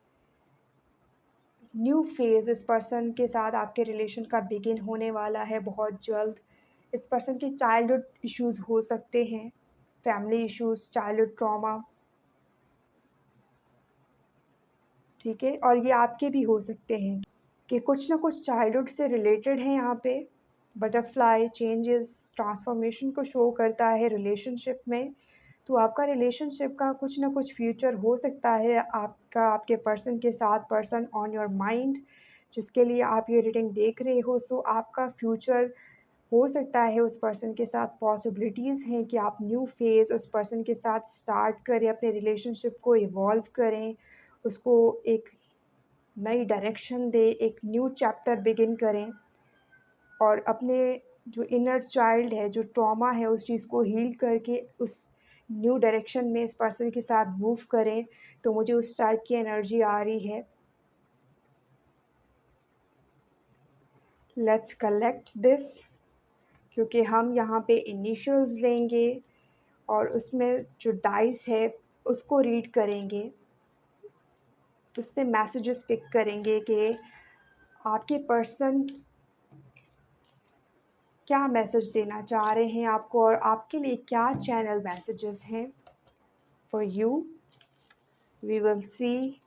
new phase इस पर्सन के साथ आपके रिलेशन का बिगिन होने वाला है बहुत जल्द। इस पर्सन के चाइल्डहुड इश्यूज़ हो सकते हैं, फैमिली इश्यूज़, चाइल्डहुड ट्रॉमा, ठीक है? और ये आपके भी हो सकते हैं कि कुछ ना कुछ चाइल्डहुड से रिलेटेड है यहाँ पे। बटरफ्लाई चेंजेस, ट्रांसफॉर्मेशन को शो करता है रिलेशनशिप में। तो आपका रिलेशनशिप का कुछ ना कुछ फ्यूचर हो सकता है, आपका आपके पर्सन के साथ, पर्सन ऑन योर माइंड, जिसके लिए आप ये रीडिंग देख रहे हो। सो आपका फ्यूचर हो सकता है उस पर्सन के साथ, पॉसिबिलिटीज़ हैं कि आप न्यू फेज़ उस पर्सन के साथ स्टार्ट करें, अपने रिलेशनशिप को इवॉल्व करें, उसको एक नई डायरेक्शन दें, एक न्यू चैप्टर बिगिन करें और अपने जो इनर चाइल्ड है, जो ट्रॉमा है, उस चीज़ को हील करके उस न्यू डायरेक्शन में इस पर्सन के साथ मूव करें। तो मुझे उस टाइप की एनर्जी आ रही है। लेट्स कलेक्ट दिस, क्योंकि हम यहाँ पे इनिशियल्स लेंगे और उसमें जो डाइस है उसको रीड करेंगे, उससे मैसेजेस पिक करेंगे कि आपके पर्सन क्या मैसेज देना चाह रहे हैं आपको और आपके लिए क्या चैनल मैसेजेस हैं for you. We will see.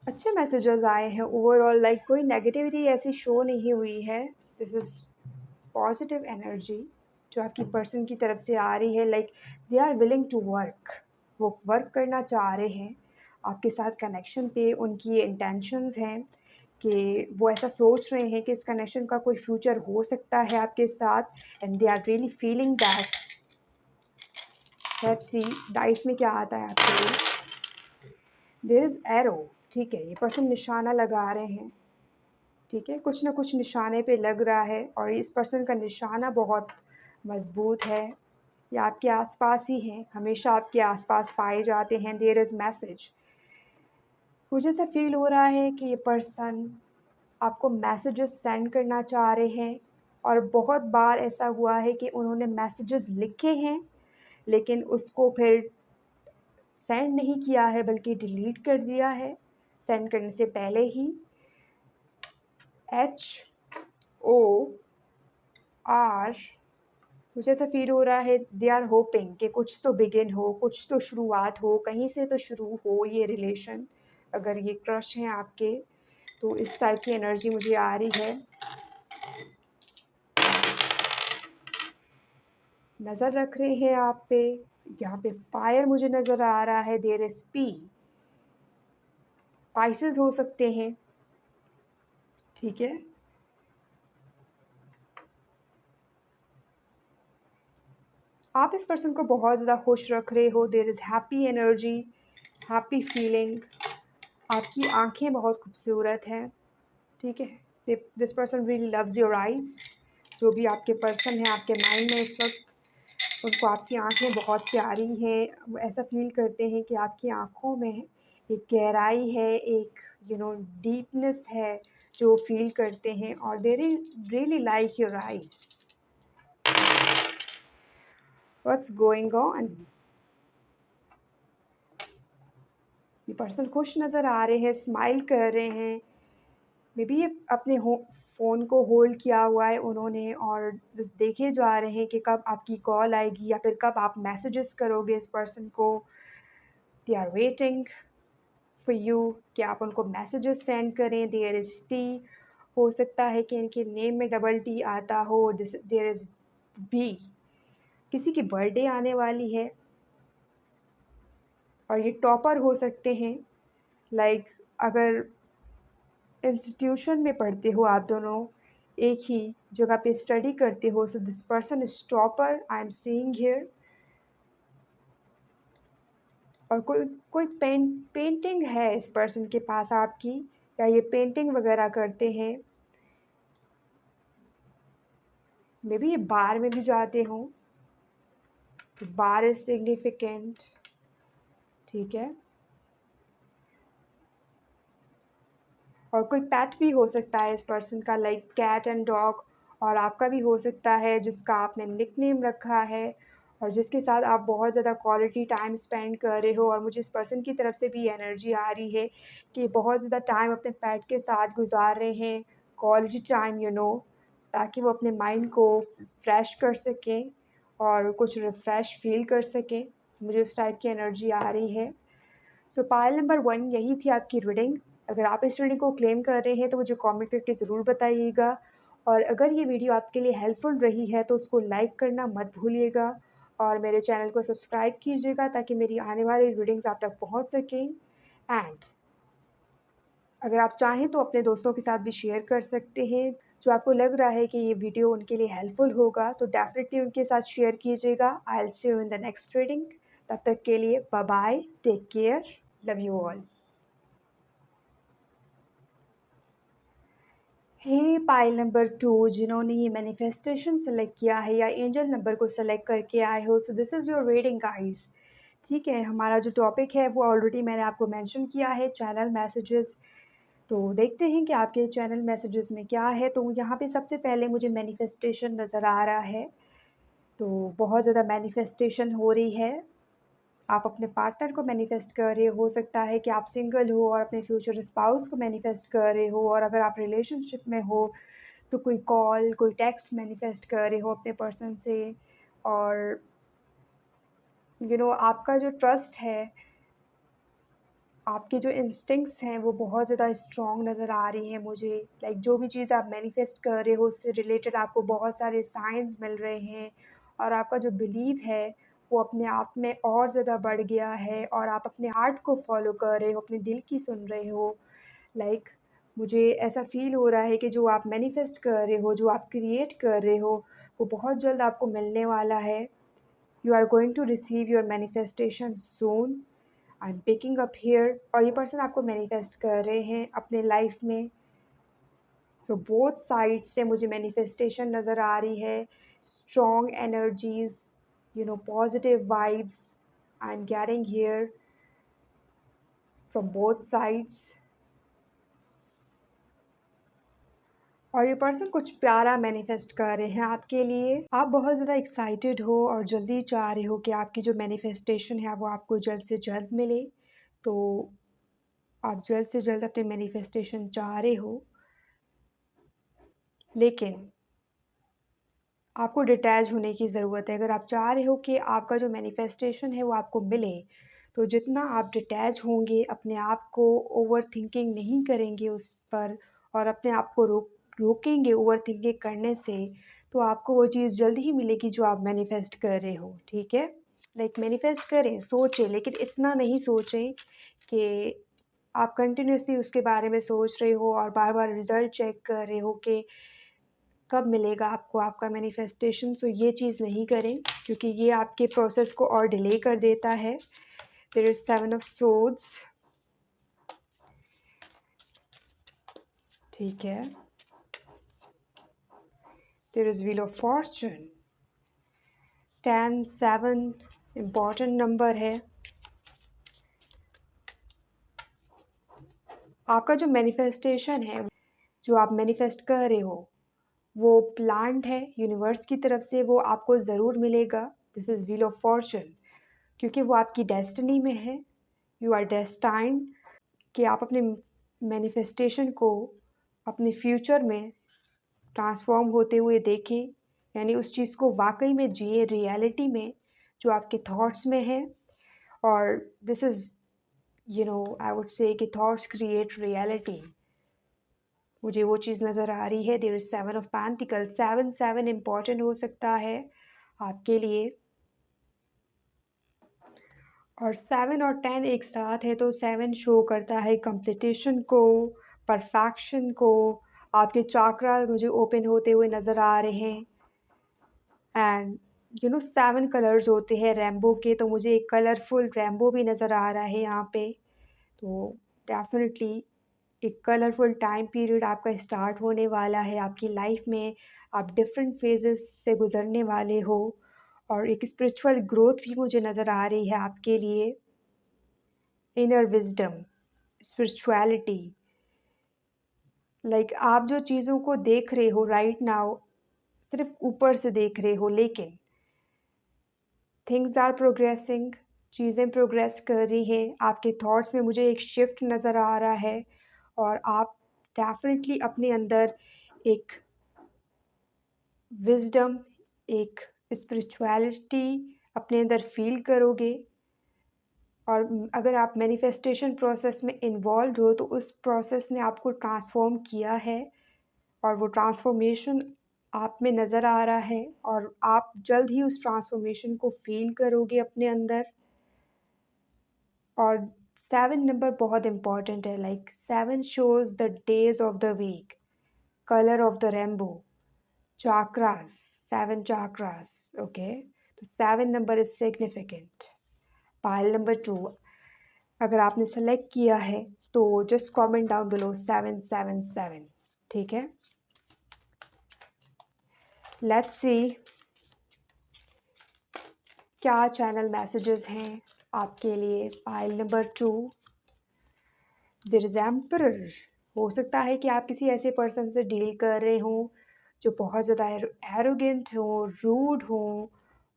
अच्छे मैसेजेस आए हैं ओवरऑल, लाइक कोई नेगेटिविटी ऐसी शो नहीं हुई है। दिस इज़ पॉजिटिव एनर्जी जो आपकी पर्सन की तरफ से आ रही है। Like they are willing to work, वो वर्क करना चाह रहे हैं आपके साथ कनेक्शन पे। उनकी इंटेंशंस हैं कि वो ऐसा सोच रहे हैं कि इस कनेक्शन का कोई फ्यूचर हो सकता है आपके साथ, and they are really feeling that. Let's see dice में क्या आता है आपके लिए। देयर इज़ एरो, ठीक है, ये पर्सन निशाना लगा रहे हैं, ठीक है, कुछ ना कुछ निशाने पे लग रहा है और इस पर्सन का निशाना बहुत मज़बूत है। ये आपके आसपास ही हैं, हमेशा आपके आसपास पाए जाते हैं। देयर इज़ मैसेज, मुझे ऐसा फ़ील हो रहा है कि ये पर्सन आपको मैसेजेस सेंड करना चाह रहे हैं और बहुत बार ऐसा हुआ है कि उन्होंने मैसेजेस लिखे हैं, लेकिन उसको फिर सेंड नहीं किया है बल्कि डिलीट कर दिया है सेंड करने से पहले ही। HOR, मुझे ऐसा फ़ील हो रहा है दे आर होपिंग कि कुछ तो बिगिन हो, कुछ तो शुरुआत हो, कहीं से तो शुरू हो ये रिलेशन। अगर ये क्रश हैं आपके, तो इस टाइप की एनर्जी मुझे आ रही है। नज़र रख रहे हैं आप पे, यहाँ पे फायर मुझे नज़र आ रहा है। देयर इज़ स्पाइसेस हो सकते हैं, ठीक है। आप इस पर्सन को बहुत ज़्यादा खुश रख रहे हो। There is happy energy, happy feeling. आपकी आँखें बहुत खूबसूरत हैं, ठीक है। This person really loves your eyes. जो भी आपके पर्सन हैं आपके माइंड में इस वक्त, उनको आपकी आँखें बहुत प्यारी हैं, वो ऐसा फ़ील करते हैं कि आपकी आँखों में एक गहराई है, एक डीपनेस है जो फ़ील करते हैं और they really like your eyes. What's going on? ये पर्सन खुश नज़र आ रहे हैं, स्माइल कर रहे हैं। मे बी ये अपने फ़ोन को होल्ड किया हुआ है उन्होंने और बस देखे जा रहे हैं कि कब आपकी कॉल आएगी या फिर कब आप मैसेजेस करोगे इस पर्सन को। They are waiting for you कि आप उनको मैसेजेस सेंड करें। देयर इज़ टी, हो सकता है कि इनके नेम में डबल टी आता हो। देयर इज़ बी, किसी की बर्थडे आने वाली है और ये टॉपर हो सकते हैं। लाइक अगर इंस्टीट्यूशन में पढ़ते हो आप दोनों, एक ही जगह पे स्टडी करते हो, so this person is topper I am seeing here. और कोई कोई पेंटिंग है इस पर्सन के पास आपकी, या ये पेंटिंग वगैरह करते हैं। मे बी ये बार में भी जाते हों, तो बार इज़ सिग्निफिकेंट, ठीक है। और कोई पेट भी हो सकता है इस पर्सन का, लाइक कैट एंड डॉग, और आपका भी हो सकता है जिसका आपने निकनेम रखा है और जिसके साथ आप बहुत ज़्यादा क्वालिटी टाइम स्पेंड कर रहे हो। और मुझे इस पर्सन की तरफ से भी एनर्जी आ रही है कि बहुत ज़्यादा टाइम अपने पेट के साथ गुजार रहे हैं, क्वालिटी टाइम ताकि वो अपने माइंड को फ्रेश कर सकें और कुछ रिफ़्रेश फ़ील कर सकें। मुझे उस टाइप की एनर्जी आ रही है। सो पाइल नंबर 1 यही थी आपकी रीडिंग। अगर आप इस रीडिंग को क्लेम कर रहे हैं तो मुझे कमेंट करके ज़रूर बताइएगा। और अगर ये वीडियो आपके लिए हेल्पफुल रही है तो उसको लाइक करना मत भूलिएगा और मेरे चैनल को सब्सक्राइब कीजिएगा ताकि मेरी आने वाली रीडिंग्स आप तक पहुंच सकें। एंड अगर आप चाहें तो अपने दोस्तों के साथ भी शेयर कर सकते हैं, जो आपको लग रहा है कि ये वीडियो उनके लिए हेल्पफुल होगा तो डेफ़िनेटली उनके साथ शेयर कीजिएगा। I will see you in the next reading. तब तक के लिए bye bye, take care, love you all. Hey pile number 2, जिन्होंने ये मैनिफेस्टेशन सेलेक्ट किया है या एंजल नंबर को सेलेक्ट करके आए हो, so this is your reading guys. ठीक है, हमारा जो टॉपिक है वो ऑलरेडी मैंने आपको मेंशन किया है, चैनल मैसेजेस। तो देखते हैं कि आपके चैनल मैसेजेस में क्या है। तो यहाँ पे सबसे पहले मुझे मैनिफेस्टेशन नज़र आ रहा है। तो बहुत ज़्यादा मैनिफेस्टेशन हो रही है। आप अपने पार्टनर को मैनिफेस्ट कर रहे हो सकता है कि आप सिंगल हो और अपने फ्यूचर स्पाउस को मैनिफेस्ट कर रहे हो, और अगर आप रिलेशनशिप में हो तो कोई कॉल, कोई टेक्स्ट मैनिफेस्ट कर रहे हो अपने पर्सन से। और आपका जो ट्रस्ट है, आपके जो इंस्टिंक्ट्स हैं वो बहुत ज़्यादा स्ट्रॉन्ग नज़र आ रही हैं मुझे। लाइक जो भी चीज़ आप मैनिफेस्ट कर रहे हो उससे रिलेटेड आपको बहुत सारे साइंस मिल रहे हैं और आपका जो बिलीव है वो अपने आप में और ज़्यादा बढ़ गया है और आप अपने हार्ट को फॉलो कर रहे हो, अपने दिल की सुन रहे हो। लाइक मुझे ऐसा फ़ील हो रहा है कि जो आप मैनिफेस्ट कर रहे हो, जो आप क्रिएट कर रहे हो, वो बहुत जल्द आपको मिलने वाला है। You are going to receive your manifestation soon. I am picking up here, और ये पर्सन आपको मैनिफेस्ट कर रहे हैं अपने लाइफ में। सो बोथ साइड से मुझे मैनिफेस्टेशन नज़र आ रही है, strong energies, positive vibes I am getting here from both sides. और ये पर्सन कुछ प्यारा मैनिफेस्ट कर रहे हैं आपके लिए। आप बहुत ज़्यादा एक्साइटेड हो और जल्दी चाह रहे हो कि आपकी जो मैनिफेस्टेशन है वो आपको जल्द से जल्द मिले। तो आप जल्द से जल्द अपने मैनिफेस्टेशन चाह रहे हो, लेकिन आपको डिटैच होने की ज़रूरत है। अगर आप चाह रहे हो कि आपका जो मैनिफेस्टेशन है वो आपको मिले, तो जितना आप डिटैच होंगे, अपने आप को ओवरथिंकिंग नहीं करेंगे उस पर और अपने आप को रोकेंगे ओवरथिंकिंग करने से, तो आपको वो चीज़ जल्द ही मिलेगी जो आप मैनिफेस्ट कर रहे हो, ठीक है? लाइक मैनिफेस्ट करें, सोचें, लेकिन इतना नहीं सोचें कि आप कंटिन्यूअसली उसके बारे में सोच रहे हो और बार-बार रिज़ल्ट चेक कर रहे हो कि कब मिलेगा आपको आपका मैनिफेस्टेशन। सो ये चीज़ नहीं करें क्योंकि ये आपके प्रोसेस को और डिले कर देता है। देयर इज़ 7 ऑफ सोर्ड्स, ठीक है। There is wheel of fortune, 10 7 important number है। आपका जो मैनिफेस्टेशन है, जो आप मैनिफेस्ट कर रहे हो, वो प्लान्ड है यूनिवर्स की तरफ से, वो आपको ज़रूर मिलेगा। This is wheel of Fortune, क्योंकि वो आपकी डेस्टिनी में है। यू आर डेस्टाइन्ड कि आप अपने मैनिफेस्टेशन को अपने फ्यूचर में ट्रांसफॉर्म होते हुए देखें, यानी उस चीज़ को वाकई में जिए रियलिटी में, जो आपके थॉट्स में है। और this is I would say कि थॉट्स क्रिएट रियलिटी। मुझे वो चीज़ नज़र आ रही है। There is 7 of pentacles, 7 7 important हो सकता है आपके लिए। और 7 और 10 एक साथ है, तो 7 शो करता है कंप्लीटेशन को, परफेक्शन को। आपके चाक्रा मुझे ओपन होते हुए नज़र आ रहे हैं। एंड 7 कलर्स होते हैं रेनबो के, तो मुझे एक कलरफुल रेनबो भी नज़र आ रहा है यहाँ पे। तो डेफिनेटली एक कलरफुल टाइम पीरियड आपका स्टार्ट होने वाला है आपकी लाइफ में। आप डिफरेंट फेजेस से गुजरने वाले हो, और एक स्पिरिचुअल ग्रोथ भी मुझे नज़र आ रही है आपके लिए। इनर विजडम, स्पिरिचुअलिटी, लाइक आप जो चीज़ों को देख रहे हो राइट नाउ, सिर्फ ऊपर से देख रहे हो, लेकिन थिंग्स आर प्रोग्रेसिंग, चीज़ें प्रोग्रेस कर रही हैं। आपके थॉट्स में मुझे एक शिफ्ट नज़र आ रहा है, और आप डेफिनेटली अपने अंदर एक विज़डम, एक स्पिरिचुअलिटी अपने अंदर फ़ील करोगे। और अगर आप मैनिफेस्टेशन प्रोसेस में इन्वॉल्व हो, तो उस प्रोसेस ने आपको ट्रांसफ़ॉर्म किया है, और वो ट्रांसफ़ॉर्मेशन आप में नज़र आ रहा है, और आप जल्द ही उस ट्रांसफ़ॉर्मेशन को फ़ील करोगे अपने अंदर। और 7 नंबर बहुत इम्पॉर्टेंट है, like 7 shows the days of the week, colour of the rainbow, chakras, 7 chakras, okay? तो 7 number is significant. Pile number 2, अगर आपने सेलेक्ट किया है तो जस्ट कमेंट डाउन बिलो 777, ठीक है? लेट्स सी क्या चैनल मैसेजेस हैं आपके लिए। Pile number 2, there is emperor. हो सकता है कि आप किसी ऐसे पर्सन से डील कर रहे हों जो बहुत ज़्यादा एरोगेंट हो, रूड हो,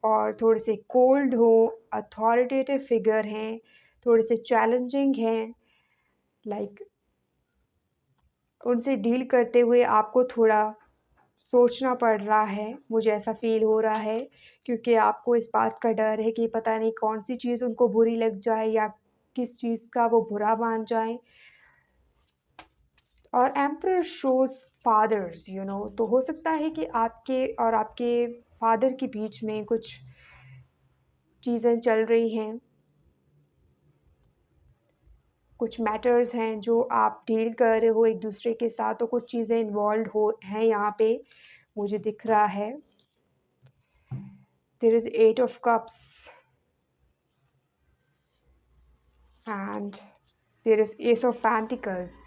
और थोड़े से कोल्ड हो, अथॉरिटेटिव फिगर हैं, थोड़े से चैलेंजिंग हैं। लाइक उनसे डील करते हुए आपको थोड़ा सोचना पड़ रहा है, मुझे ऐसा फ़ील हो रहा है, क्योंकि आपको इस बात का डर है कि पता नहीं कौन-सी चीज़ उनको बुरी लग जाए, या किस चीज़ का वो बुरा मान जाएँ। और एम्परर शोज़ फादर्स, तो हो सकता है कि आपके और आपके फादर के बीच में कुछ चीज़ें चल रही हैं, कुछ मैटर्स हैं जो आप डील कर रहे हो एक-दूसरे के साथ, तो कुछ चीज़ें इन्वॉल्व्ड हो हैं यहाँ पे, मुझे दिख रहा है। There is 8 of cups and there is ace of pentacles.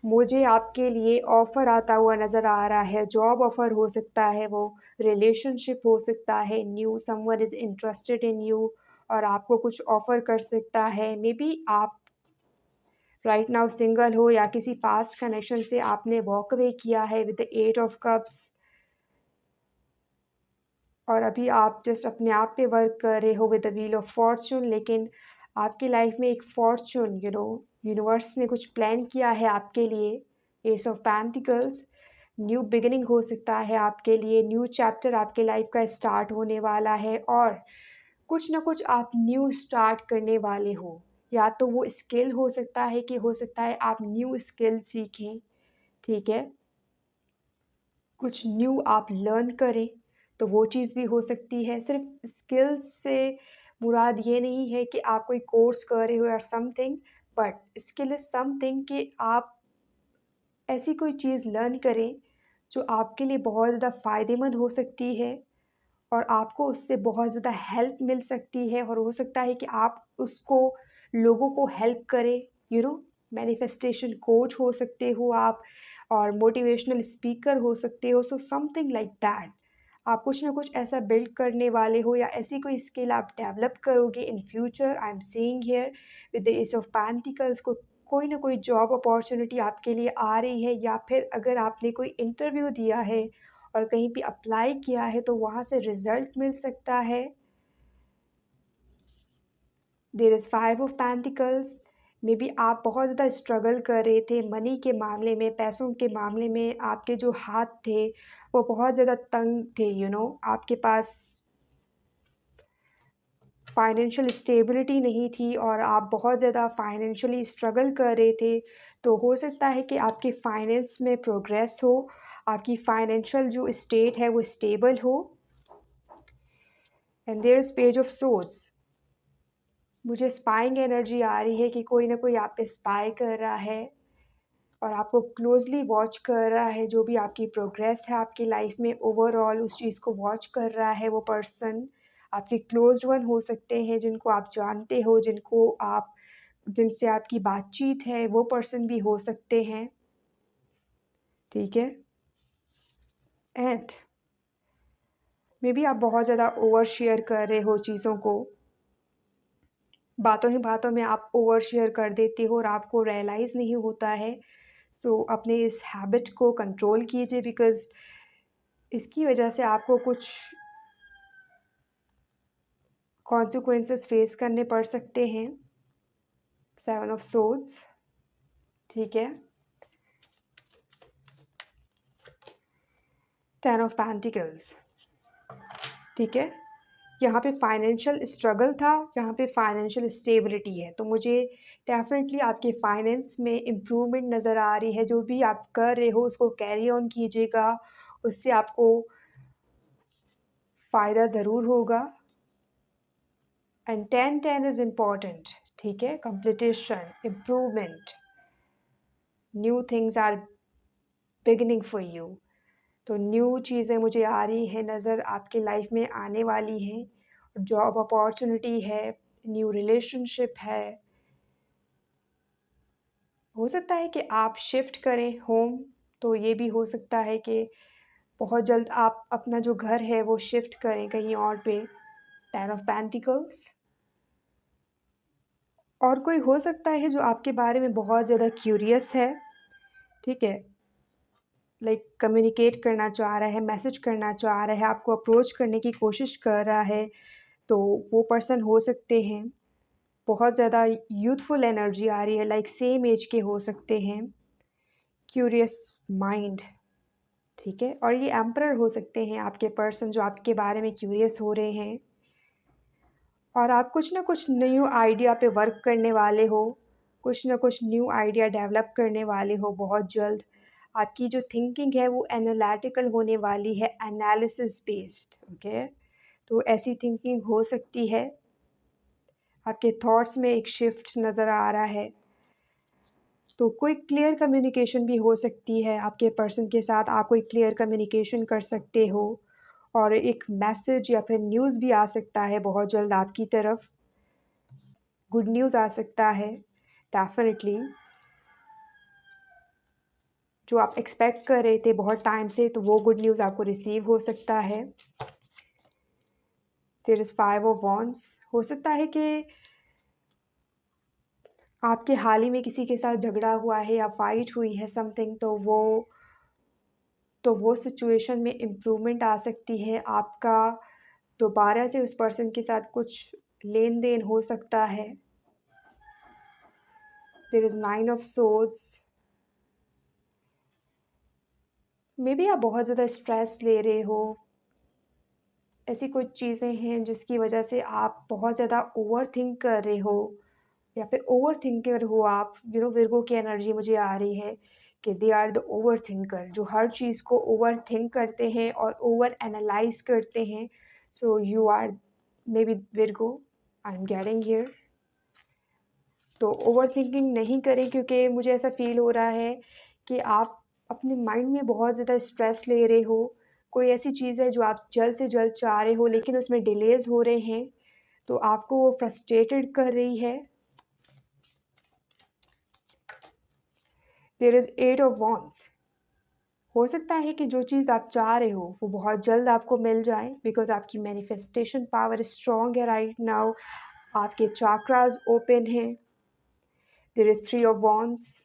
मुझे आपके लिए ऑफ़र आता हुआ नज़र आ रहा है, जॉब ऑफ़र हो सकता है वो, रिलेशनशिप हो सकता है new, someone is interested in you और आपको कुछ ऑफ़र कर सकता है। मेबी आप राइट नाउ सिंगल हो, या किसी पास्ट कनेक्शन से आपने वॉक अवे किया है विद द 8 ऑफ कप्स, और अभी आप जस्ट अपने आप पे वर्क कर रहे हो with the wheel of Fortune. लेकिन आपकी लाइफ में एक फॉर्च्यून, यूनिवर्स ने कुछ प्लान किया है आपके लिए। S of pentacles, new beginning हो सकता है आपके लिए, न्यू चैप्टर आपके लाइफ का स्टार्ट होने वाला है, और कुछ ना कुछ आप न्यू स्टार्ट करने वाले हो। या तो वो स्किल हो सकता है, कि हो सकता है आप न्यू स्किल सीखें, ठीक है? कुछ न्यू आप लर्न करें, तो वो चीज़ भी हो सकती है। सिर्फ़ स्किल्स से मुराद ये नहीं है कि आप कोई कोर्स कर रहे हो या something, but skill is something कि आप ऐसी कोई चीज़ लर्न करें, जो आपके लिए बहुत ज़्यादा फ़ायदेमंद हो सकती है, और आपको उससे बहुत ज़्यादा हेल्प मिल सकती है, और हो सकता है कि आप उसको लोगों को हेल्प करें। मैनिफेस्टेशन कोच हो सकते हो आप, और मोटिवेशनल स्पीकर हो सकते हो, सो समथिंग लाइक दैट। आप कुछ ना कुछ ऐसा बिल्ड करने वाले हो या ऐसी कोई स्किल आप डेवलप करोगे in future. I am seeing here with the S of pentacles को कोई ना कोई जॉब अपॉर्चुनिटी आपके लिए आ रही है, या फिर अगर आपने कोई इंटरव्यू दिया है और कहीं पे अप्लाई किया है तो वहाँ से रिज़ल्ट मिल सकता है। There is 5 of pentacles. Maybe आप बहुत ज़्यादा स्ट्रगल कर रहे थे मनी के मामले में, पैसों के मामले में आपके जो हाथ थे वो बहुत ज़्यादा तंग थे, आपके पास फाइनेंशियल स्टेबिलिटी नहीं थी और आप बहुत ज़्यादा फाइनेंशियली स्ट्रगल कर रहे थे। तो हो सकता है कि आपके फाइनेंस में प्रोग्रेस हो, आपकी फाइनेंशियल जो स्टेट है वो स्टेबल हो। And there is page of swords. मुझे स्पाइंग एनर्जी आ रही है कि कोई ना कोई आप पे स्पाई कर रहा है और आपको क्लोज़ली वॉच कर रहा है। जो भी आपकी प्रोग्रेस है आपकी लाइफ में ओवरऑल उस चीज़ को वॉच कर रहा है वो पर्सन। आपके क्लोज़्ड वन हो सकते हैं जिनको आप जानते हो, जिनसे आपकी बातचीत है, वो पर्सन भी हो सकते हैं, ठीक है? एंड मेबी आप बहुत ज़्यादा ओवर शेयर कर रहे हो चीज़ों को। बातों ही बातों में आप ओवर शेयर कर देते हो और आपको रियलाइज़ नहीं होता है। सो अपने इस हैबिट को कंट्रोल कीजिए, बिकॉज़ इसकी वजह से आपको कुछ कॉन्सिक्वेंसेस फेस करने पड़ सकते हैं। 7 ऑफ सोर्ड्स, ठीक है? 10 ऑफ पेंटिकल्स, ठीक है? यहाँ पे फाइनेंशियल स्ट्रगल था, यहाँ पे फाइनेंशियल स्टेबिलिटी है। तो मुझे डेफ़िनेटली आपके फाइनेंस में इम्प्रूवमेंट नज़र आ रही है। जो भी आप कर रहे हो उसको कैरी ऑन कीजिएगा, उससे आपको फ़ायदा ज़रूर होगा। एंड 10-10 इज़ इम्पॉर्टेंट, ठीक है? Completion, improvement, new things are beginning for you. तो न्यू चीज़ें मुझे आ रही हैं नज़र, आपकी लाइफ में आने वाली हैं। जॉब अपॉर्चुनिटी है, न्यू रिलेशनशिप है। हो सकता है कि आप शिफ्ट करें होम, तो ये भी हो सकता है कि बहुत जल्द आप अपना जो घर है वो शिफ्ट करें कहीं और पे। 10 ऑफ पेंटिकल्स। और कोई हो सकता है जो आपके बारे में बहुत ज़्यादा क्यूरियस है, ठीक है? लाइक कम्युनिकेट करना चाह रहा है, मैसेज करना चाह रहा है, आपको अप्रोच करने की कोशिश कर रहा है, तो वो पर्सन हो सकते हैं। बहुत ज़्यादा यूथफुल एनर्जी आ रही है, लाइक सेम एज के हो सकते हैं। क्यूरियस माइंड, ठीक है? और ये एम्परर हो सकते हैं आपके पर्सन जो आपके बारे में क्यूरियस हो रहे हैं। और आप कुछ ना कुछ न्यू आइडिया पे वर्क करने वाले हो, कुछ ना कुछ न्यू आइडिया डेवलप करने वाले हो बहुत जल्द। आपकी जो थिंकिंग है वो एनालिटिकल होने वाली है, एनालिसिस बेस्ड, ओके? तो ऐसी थिंकिंग हो सकती है। आपके थॉट्स में एक शिफ्ट नज़र आ रहा है। तो कोई क्लियर कम्युनिकेशन भी हो सकती है आपके पर्सन के साथ, आप कोई क्लियर कम्युनिकेशन कर सकते हो और एक मैसेज या फिर न्यूज़ भी आ सकता है बहुत जल्द आपकी तरफ। गुड न्यूज़ आ सकता है डेफ़िनिटली, जो आप एक्सपेक्ट कर रहे थे बहुत टाइम से, तो वो गुड न्यूज़ आपको रिसीव हो सकता है। There is 5 of wands. हो सकता है कि आपके हाल ही में किसी के साथ झगड़ा हुआ है या फाइट हुई है समथिंग, तो वो सिचुएशन में इम्प्रूवमेंट आ सकती है। आपका दोबारा से उस पर्सन के साथ कुछ लेन-देन हो सकता है। There is 9 of swords. Maybe आप बहुत ज़्यादा स्ट्रेस ले रहे हो। ऐसी कुछ चीज़ें हैं जिसकी वजह से आप बहुत ज़्यादा ओवरथिंक कर रहे हो या फिर ओवरथिंकर हो आप। विर्गो की एनर्जी मुझे आ रही है कि दे आर द ओवरथिंकर, जो हर चीज़ को ओवरथिंक करते हैं और ओवर एनालाइज़ करते हैं। So you are maybe Virgo, I am getting here. तो ओवरथिंकिंग नहीं करें, क्योंकि मुझे ऐसा फ़ील हो रहा है कि आप अपने माइंड में बहुत ज़्यादा स्ट्रेस ले रहे हो। कोई ऐसी चीज़ है जो आप जल्द से जल्द चाह रहे हो लेकिन उसमें डिलेज़ हो रहे हैं, तो आपको वो फ्रस्ट्रेटेड कर रही है। There is 8 of wands. हो सकता है कि जो चीज़ आप चाह रहे हो वो बहुत जल्द आपको मिल जाए, बिकॉज़ आपकी मैनिफेस्टेशन पावर स्ट्रॉन्ग है राइट नाउ। आपके चाक्रास ओपन हैं। There is 3 of wands.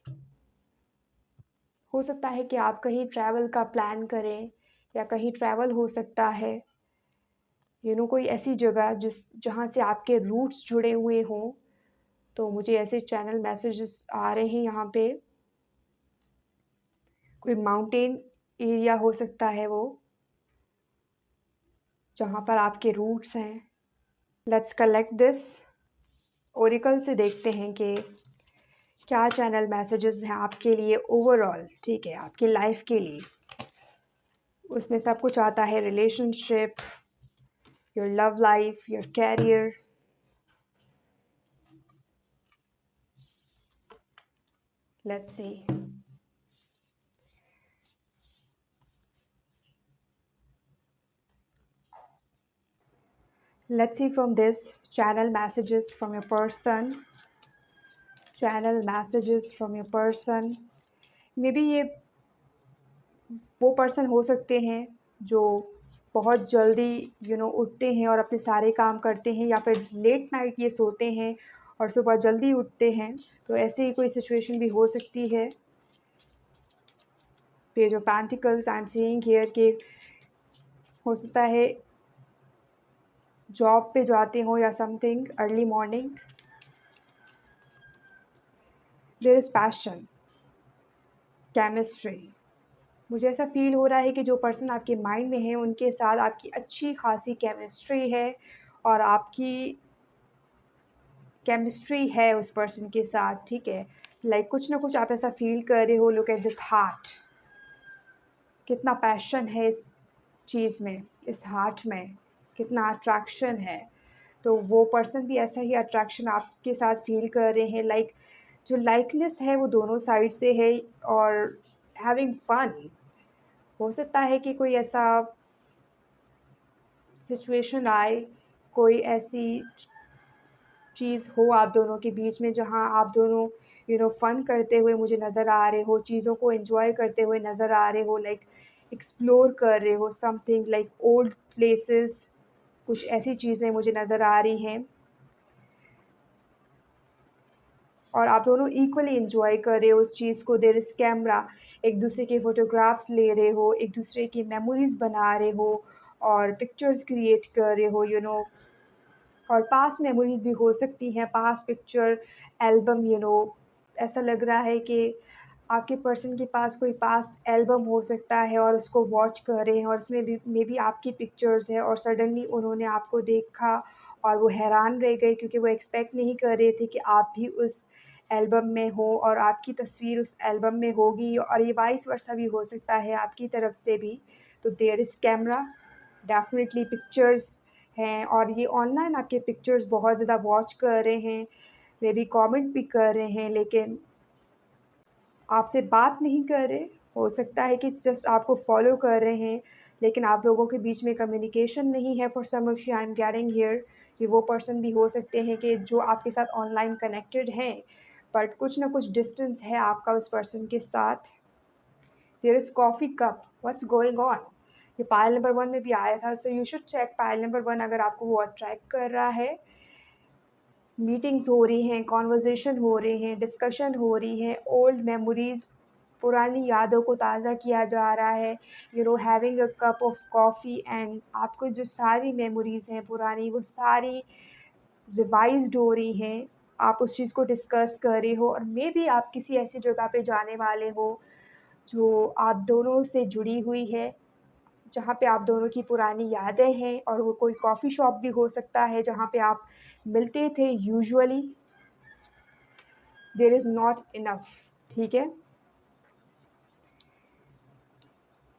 हो सकता है कि आप कहीं ट्रैवल का प्लान करें, या कहीं ट्रैवल हो सकता है, कोई ऐसी जगह जहाँ से आपके रूट्स जुड़े हुए हों। तो मुझे ऐसे चैनल मैसेजेस आ रहे हैं यहाँ पे। कोई माउंटेन एरिया हो सकता है वो, जहाँ पर आपके रूट्स हैं। Let's collect this. ओरेकल से देखते हैं कि क्या चैनल मैसेजेस हैं आपके लिए ओवरऑल, ठीक है, आपकी लाइफ के लिए। उसमें सब कुछ आता है, relationship, your love life, your career. Let's see. Let's see from this channel messages from your person. Channel messages from your person. Maybe ये वो पर्सन हो सकते हैं जो बहुत जल्दी उठते हैं और अपने सारे काम करते हैं, या फिर लेट नाइट ये सोते हैं और सुबह जल्दी उठते हैं। तो ऐसे ही कोई सिचुएशन भी हो सकती है। Page of pentacles I am seeing here कि हो सकता है जॉब पे जाते हो या something early morning. There is passion, chemistry. मुझे ऐसा फ़ील हो रहा है कि जो पर्सन आपके माइंड में है उनके साथ आपकी अच्छी खासी केमिस्ट्री है, और आपकी केमिस्ट्री है उस पर्सन के साथ, ठीक है। लाइक कुछ ना कुछ आप ऐसा फ़ील कर रहे हो। लुक एट दिस हार्ट, कितना पैशन है इस चीज़ में, इस हार्ट में कितना अट्रैक्शन है। तो वो पर्सन भी ऐसा ही अट्रैक्शन आपके साथ फ़ील कर रहे हैं। लाइक जो लाइकनेस है वो दोनों साइड से है, और हैविंग फन। हो सकता है कि कोई ऐसा सिचुएशन आए, कोई ऐसी चीज़ हो आप दोनों के बीच में जहाँ आप दोनों फ़न करते हुए मुझे नज़र आ रहे हो, चीज़ों को एन्जॉय करते हुए नज़र आ रहे हो, लाइक एक्सप्लोर कर रहे हो समथिंग लाइक ओल्ड प्लेसेस। कुछ ऐसी चीज़ें मुझे नज़र आ रही हैं, और आप दोनों इक्वली एन्जॉय कर रहे हो उस चीज़ को। देयर इज़ कैमरा, एक-दूसरे के फ़ोटोग्राफ्स ले रहे हो, एक-दूसरे की मेमोरीज़ बना रहे हो, और पिक्चर्स क्रिएट कर रहे हो, और पास्ट मेमोरीज़ भी हो सकती हैं, पास्ट पिक्चर एल्बम। ऐसा लग रहा है कि आपके पर्सन के पास कोई पास्ट एल्बम हो सकता है और उसको वॉच कर रहे हैं, और उसमें भी मेबी आपकी पिक्चर्स हैं, और सडनली उन्होंने आपको देखा और वो हैरान रह गए, क्योंकि वो एक्सपेक्ट नहीं कर रहे थे कि आप भी उस एल्बम में हो और आपकी तस्वीर उस एल्बम में होगी, और ये वाइस वर्सा भी हो सकता है आपकी तरफ से भी। तो there is camera, definitely pictures हैं, और ये ऑनलाइन आपके पिक्चर्स बहुत ज़्यादा वॉच कर रहे हैं, मेबी कमेंट भी कर रहे हैं, लेकिन आपसे बात नहीं कर रहे। हो सकता है कि जस्ट आपको फ़ॉलो कर रहे हैं, लेकिन आप लोगों के बीच में कम्युनिकेशन नहीं है। For some of you I am getting here, ये वो पर्सन भी हो सकते हैं कि जो आपके साथ ऑनलाइन कनेक्टेड हैं, बट कुछ ना कुछ डिस्टेंस है आपका उस पर्सन के साथ। There is coffee cup, what's going on? ये पाइल नंबर 1 में भी आया था, so you should check pile number 1 अगर आपको वो अट्रैक्ट कर रहा है। मीटिंग्स हो रही हैं, कॉन्वर्सेशन हो रहे हैं, डिस्कशन हो रही है, ओल्ड मेमोरीज़, पुरानी यादों को ताज़ा किया जा रहा है। Having a cup of coffee, and आपको जो सारी मेमोरीज़ हैं पुरानी, वो सारी रिवाइज़्ड हो रही हैं। आप उस चीज़ को डिस्कस कर रहे हो, और मेबी आप किसी ऐसी जगह पे जाने वाले हो जो आप दोनों से जुड़ी हुई है, जहाँ पे आप दोनों की पुरानी यादें हैं, और वो कोई कॉफ़ी शॉप भी हो सकता है जहाँ पे आप मिलते थे usually. There is not enough, ठीक है।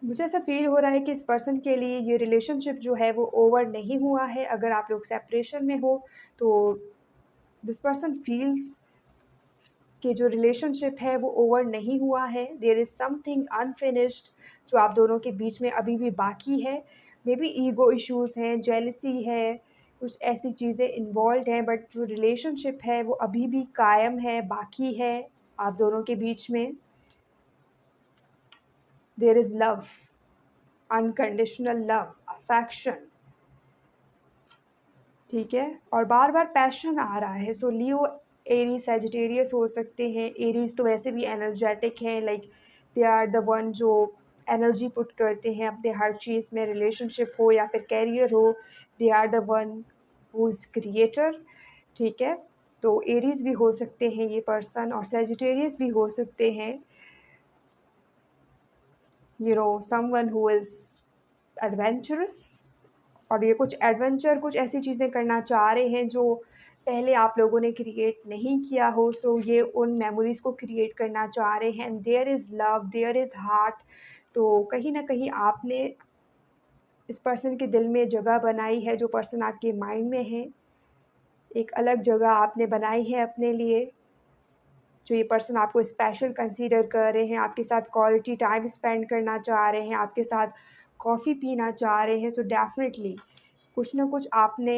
मुझे ऐसा फ़ील हो रहा है कि इस पर्सन के लिए ये रिलेशनशिप जो है वो ओवर नहीं हुआ है। अगर आप लोग सेपरेशन में हो, तो दिस पर्सन फ़ील्स कि जो रिलेशनशिप है वो ओवर नहीं हुआ है। देयर इज़ समथिंग अनफिनिश्ड जो आप दोनों के बीच में अभी भी बाकी है। मेबी ईगो इश्यूज़ हैं, जेलसी है, कुछ ऐसी चीज़ें इन्वॉल्व्ड हैं, बट जो रिलेशनशिप है वो अभी भी कायम है, बाकी है आप दोनों के बीच में। There is love, unconditional love, affection, ठीक है? और बार-बार पैशन आ रहा है। सो लियो, एरीज़, सैजिटेरियस हो सकते हैं। एरीज़ तो वैसे भी एनर्जेटिक हैं, like they are the one जो एनर्जी पुट करते हैं अपने हर चीज़ में, रिलेशनशिप हो या फिर करियर हो, they are the one who is creator, ठीक है? तो एरीज़ भी हो सकते हैं ये पर्सन, और सैजिटेरियस भी हो सकते हैं, समवन हू इज़ एडवेंचरस। और ये कुछ एडवेंचर, कुछ ऐसी चीज़ें करना चाह रहे हैं जो पहले आप लोगों ने क्रिएट नहीं किया हो। सो ये उन मेमोरीज़ को क्रिएट करना चाह रहे हैं। There is love, there is heart. तो कहीं न कहीं आपने इस पर्सन के दिल में जगह बनाई है, जो पर्सन आपके माइंड में है। एक अलग जगह आपने बनाई है अपने लिए, जो ये पर्सन आपको स्पेशल कंसीडर कर रहे हैं, आपके साथ क्वालिटी टाइम स्पेंड करना चाह रहे हैं, आपके साथ कॉफ़ी पीना चाह रहे हैं। सो डेफ़िनिटली कुछ ना कुछ आपने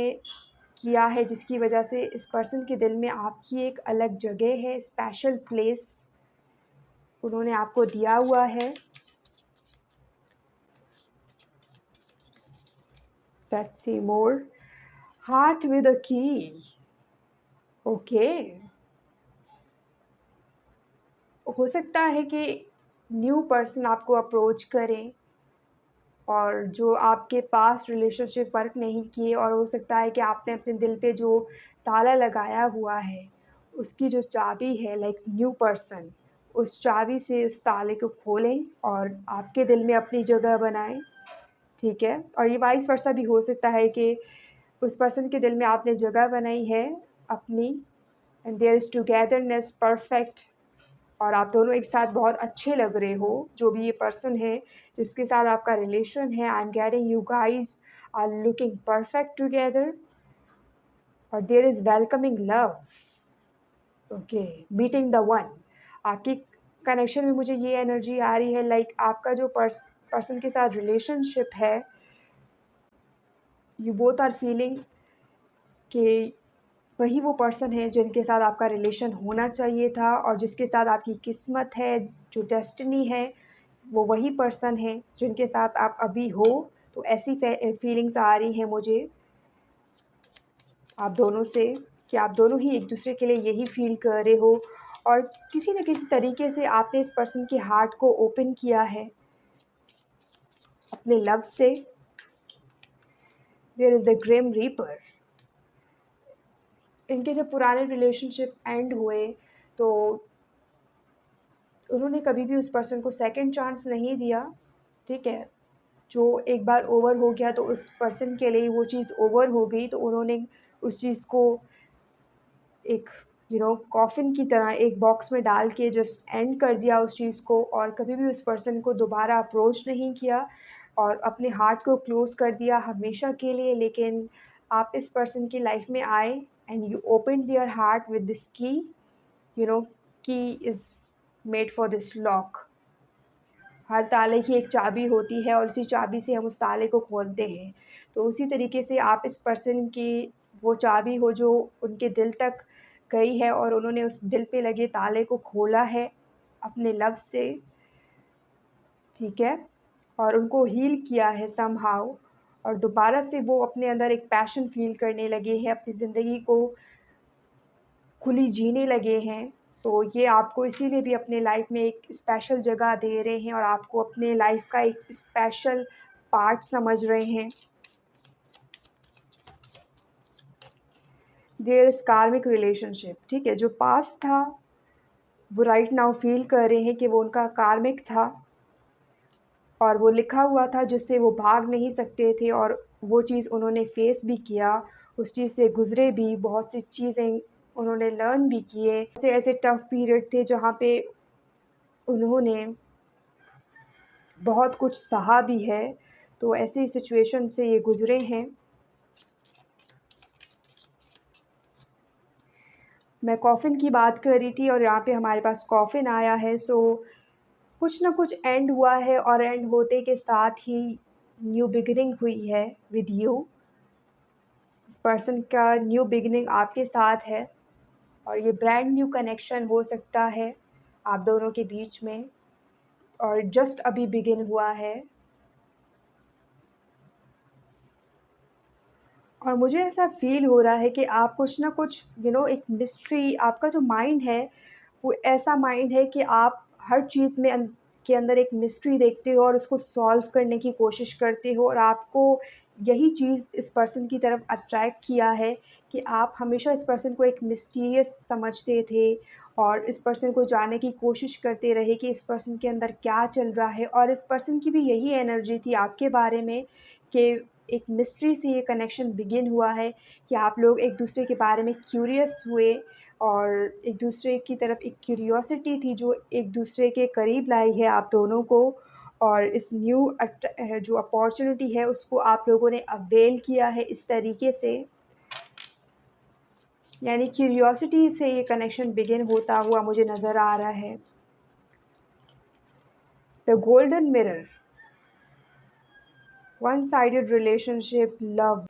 किया है जिसकी वजह से इस पर्सन के दिल में आपकी एक अलग जगह है, स्पेशल प्लेस उन्होंने आपको दिया हुआ है। Let's see more. Heart with a की, ओके। हो सकता है कि न्यू पर्सन आपको अप्रोच करें, और जो आपके पास्ट रिलेशनशिप वर्क नहीं किए, और हो सकता है कि आपने अपने दिल पे जो ताला लगाया हुआ है, उसकी जो चाबी है, लाइक न्यू पर्सन उस चाबी से उस ताले को खोलें और आपके दिल में अपनी जगह बनाएँ, ठीक है? और ये वाइस वर्सा भी हो सकता है कि उस पर्सन के दिल में आपने जगह बनाई है अपनी, and there is togetherness perfect, और आप दोनों एक साथ बहुत अच्छे लग रहे हो, जो भी ये पर्सन है जिसके साथ आपका रिलेशन है। I am getting you guys are looking perfect together, और there is welcoming love, okay, meeting the one. आपकी कनेक्शन में मुझे ये एनर्जी आ रही है, लाइक आपका जो पर्सन के साथ रिलेशनशिप है, यू बोथ आर फीलिंग कि वही वो पर्सन है जिनके साथ आपका रिलेशन होना चाहिए था, और जिसके साथ आपकी किस्मत है, जो डेस्टिनी है, वो वही पर्सन है जिनके साथ आप अभी हो। तो ऐसी फीलिंग्स आ रही हैं मुझे आप दोनों से, कि आप दोनों ही एक-दूसरे के लिए यही फ़ील कर रहे हो, और किसी न किसी तरीके से आपने इस पर्सन के हार्ट को ओपन किया है अपने लव से। There is the grim reaper. इनके जब पुराने रिलेशनशिप एंड हुए, तो उन्होंने कभी भी उस पर्सन को सेकंड चांस नहीं दिया, ठीक है? जो एक बार ओवर हो गया तो उस पर्सन के लिए वो चीज़ ओवर हो गई, तो उन्होंने उस चीज़ को एक कॉफ़िन की तरह एक बॉक्स में डाल के जस्ट एंड कर दिया उस चीज़ को, और कभी भी उस पर्सन को दोबारा अप्रोच नहीं किया, और अपने हार्ट को क्लोज़ कर दिया हमेशा के लिए। लेकिन आप इस पर्सन की लाइफ़ में आए, and you opened their heart with this key, you know key is made for this lock. हर ताले की एक चाबी होती है, और उसी चाबी से हम उस ताले को खोलते हैं। तो उसी तरीके से आप इस पर्सन की वो चाबी हो जो उनके दिल तक गई है, और उन्होंने उस दिल पे लगे ताले को खोला है अपने लव से, ठीक है? और उनको हील किया है समहाउ, और दोबारा से वो अपने अंदर एक पैशन फ़ील करने लगे हैं, अपनी ज़िंदगी को खुली जीने लगे हैं। तो ये आपको इसीलिए भी अपने लाइफ़ में एक स्पेशल जगह दे रहे हैं, और आपको अपने लाइफ़ का एक स्पेशल पार्ट समझ रहे हैं। देयर इज़ कार्मिक रिलेशनशिप, ठीक है? जो पास्ट था, वो राइट नाउ फ़ील कर रहे हैं कि वो उनका कार्मिक था, और वो लिखा हुआ था जिससे वो भाग नहीं सकते थे, और वो चीज़ उन्होंने फ़ेस भी किया, उस चीज़ से गुज़रे भी, बहुत सी चीज़ें उन्होंने लर्न भी किए। ऐसे ऐसे टफ़ पीरियड थे जहाँ पे उन्होंने बहुत कुछ सहा भी है, तो ऐसी सिचुएशन से ये गुज़रे हैं। मैं कॉफ़िन की बात कर रही थी, और यहाँ पे हमारे पास कॉफ़िन आया है। सो कुछ ना कुछ एंड हुआ है, और एंड होते के साथ ही न्यू बिगिनिंग हुई है विद यू। इस पर्सन का न्यू बिगिनिंग आपके साथ है, और ये ब्रांड न्यू कनेक्शन हो सकता है आप दोनों के बीच में। और जस्ट अभी बिगिन हुआ है। और मुझे ऐसा फ़ील हो रहा है कि आप कुछ ना कुछ एक मिस्ट्री, आपका जो माइंड है, वो ऐसा माइंड है कि आप हर चीज़ में के अंदर एक मिस्ट्री देखते हो और उसको सॉल्व करने की कोशिश करते हो, और आपको यही चीज़ इस पर्सन की तरफ अट्रैक्ट किया है कि आप हमेशा इस पर्सन को एक मिस्टीरियस समझते थे और इस पर्सन को जानने की कोशिश करते रहे कि इस पर्सन के अंदर क्या चल रहा है। और इस पर्सन की भी यही एनर्जी थी आपके बारे में कि एक मिस्ट्री से ये कनेक्शन बिगिन हुआ है कि आप लोग एक-दूसरे के बारे में क्यूरियस हुए और एक-दूसरे की तरफ एक क्यूरियोसिटी थी जो एक-दूसरे के करीब लाई है आप दोनों को। और इस जो अपॉर्च्युनिटी है उसको आप लोगों ने अवेल किया है इस तरीके से, यानी क्यूरियोसिटी से ये कनेक्शन बिगिन होता हुआ मुझे नज़र आ रहा है। The golden mirror, one sided relationship, love.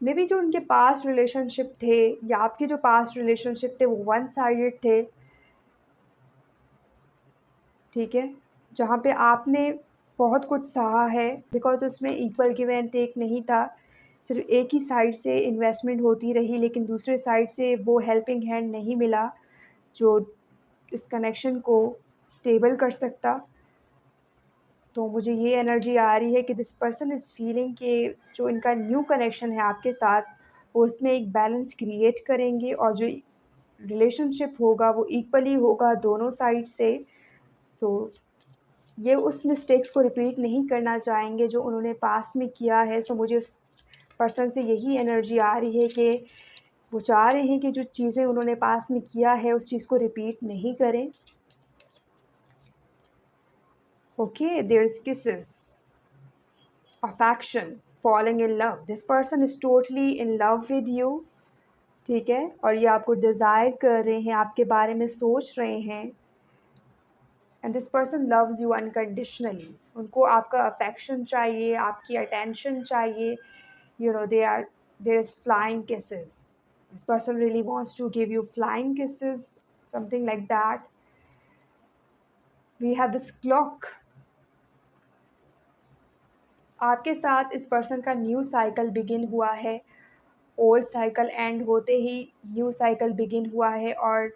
Maybe जो उनके पास्ट रिलेशनशिप थे या आपके जो पास्ट रिलेशनशिप थे वो वन साइडेड थे, ठीक है? जहाँ पे आपने बहुत कुछ सहा है बिकॉज़ उसमें इक्वल गिव एंड टेक नहीं था। सिर्फ़ एक ही साइड से इन्वेस्टमेंट होती रही, लेकिन दूसरे साइड से वो हेल्पिंग हैंड नहीं मिला जो इस कनेक्शन को स्टेबल कर सकता। तो मुझे ये एनर्जी आ रही है कि दिस पर्सन इज़ फीलिंग कि जो इनका न्यू कनेक्शन है आपके साथ, वो उसमें एक बैलेंस क्रिएट करेंगे और जो रिलेशनशिप होगा वो इक्वली होगा दोनों साइड से। सो ये उस मिस्टेक्स को रिपीट नहीं करना चाहेंगे जो उन्होंने पास्ट में किया है। सो मुझे उस पर्सन से यही एनर्जी आ रही है कि वो चाह रहे हैं कि जो चीज़ें उन्होंने पास्ट में किया है उस चीज़ को रिपीट नहीं करें। Okay, there is kisses, affection, falling in love. This person is totally in love with you, ठीक है? और ये आपको डिज़ायर कर रहे हैं, आपके बारे में सोच रहे हैं। And this person loves you unconditionally. उनको आपका अफेक्शन चाहिए, आपकी अटेंशन चाहिए। There is flying kisses. This person really wants to give you flying kisses, something like that. We have this clock. आपके साथ इस पर्सन का न्यू साइकिल बिगिन हुआ है। ओल्ड साइकिल एंड होते ही न्यू साइकिल बिगिन हुआ है और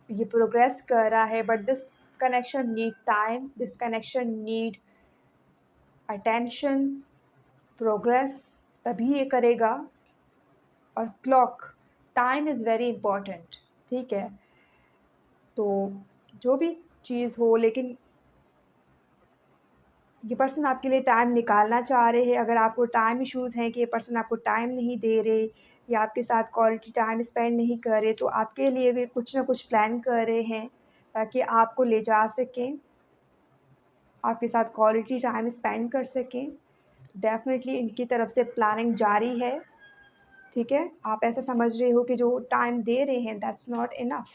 ये प्रोग्रेस कर रहा है, but this connection need time, this connection need attention, progress, तभी ये करेगा। और clock, time is very important, ठीक है? तो जो भी चीज़ हो, लेकिन ये पर्सन आपके लिए टाइम निकालना चाह रहे हैं। अगर आपको टाइम इश्यूज़ हैं कि ये पर्सन आपको टाइम नहीं दे रहे या आपके साथ क्वालिटी टाइम स्पेंड नहीं कर रहे, तो आपके लिए भी कुछ ना कुछ प्लान कर रहे हैं ताकि आपको ले जा सकें, आपके साथ क्वालिटी टाइम स्पेंड कर सकें। डेफ़िनेटली इनकी तरफ से प्लानिंग जारी है, ठीक है? आप ऐसा समझ रहे हो कि जो टाइम दे रहे हैं दैट्स नॉट इनफ।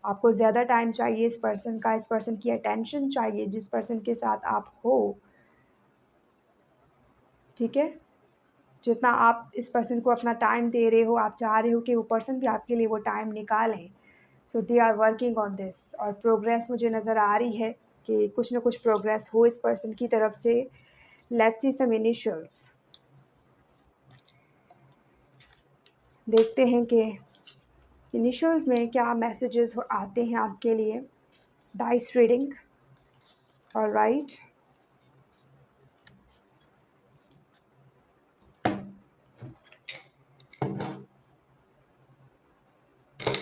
आपको ज़्यादा टाइम चाहिए इस पर्सन का, इस पर्सन की अटेंशन चाहिए जिस पर्सन के साथ आप हो, ठीक है? जितना आप इस पर्सन को अपना टाइम दे रहे हो, आप चाह रहे हो कि वो पर्सन भी आपके लिए वो टाइम निकालें। So they are working on this और प्रोग्रेस मुझे नज़र आ रही है कि कुछ ना कुछ प्रोग्रेस हो इस पर्सन की तरफ से। Let's see some initials. देखते हैं कि इनिशियल्स में क्या मैसेजेस आते हैं आपके लिए। Dice reading, alright.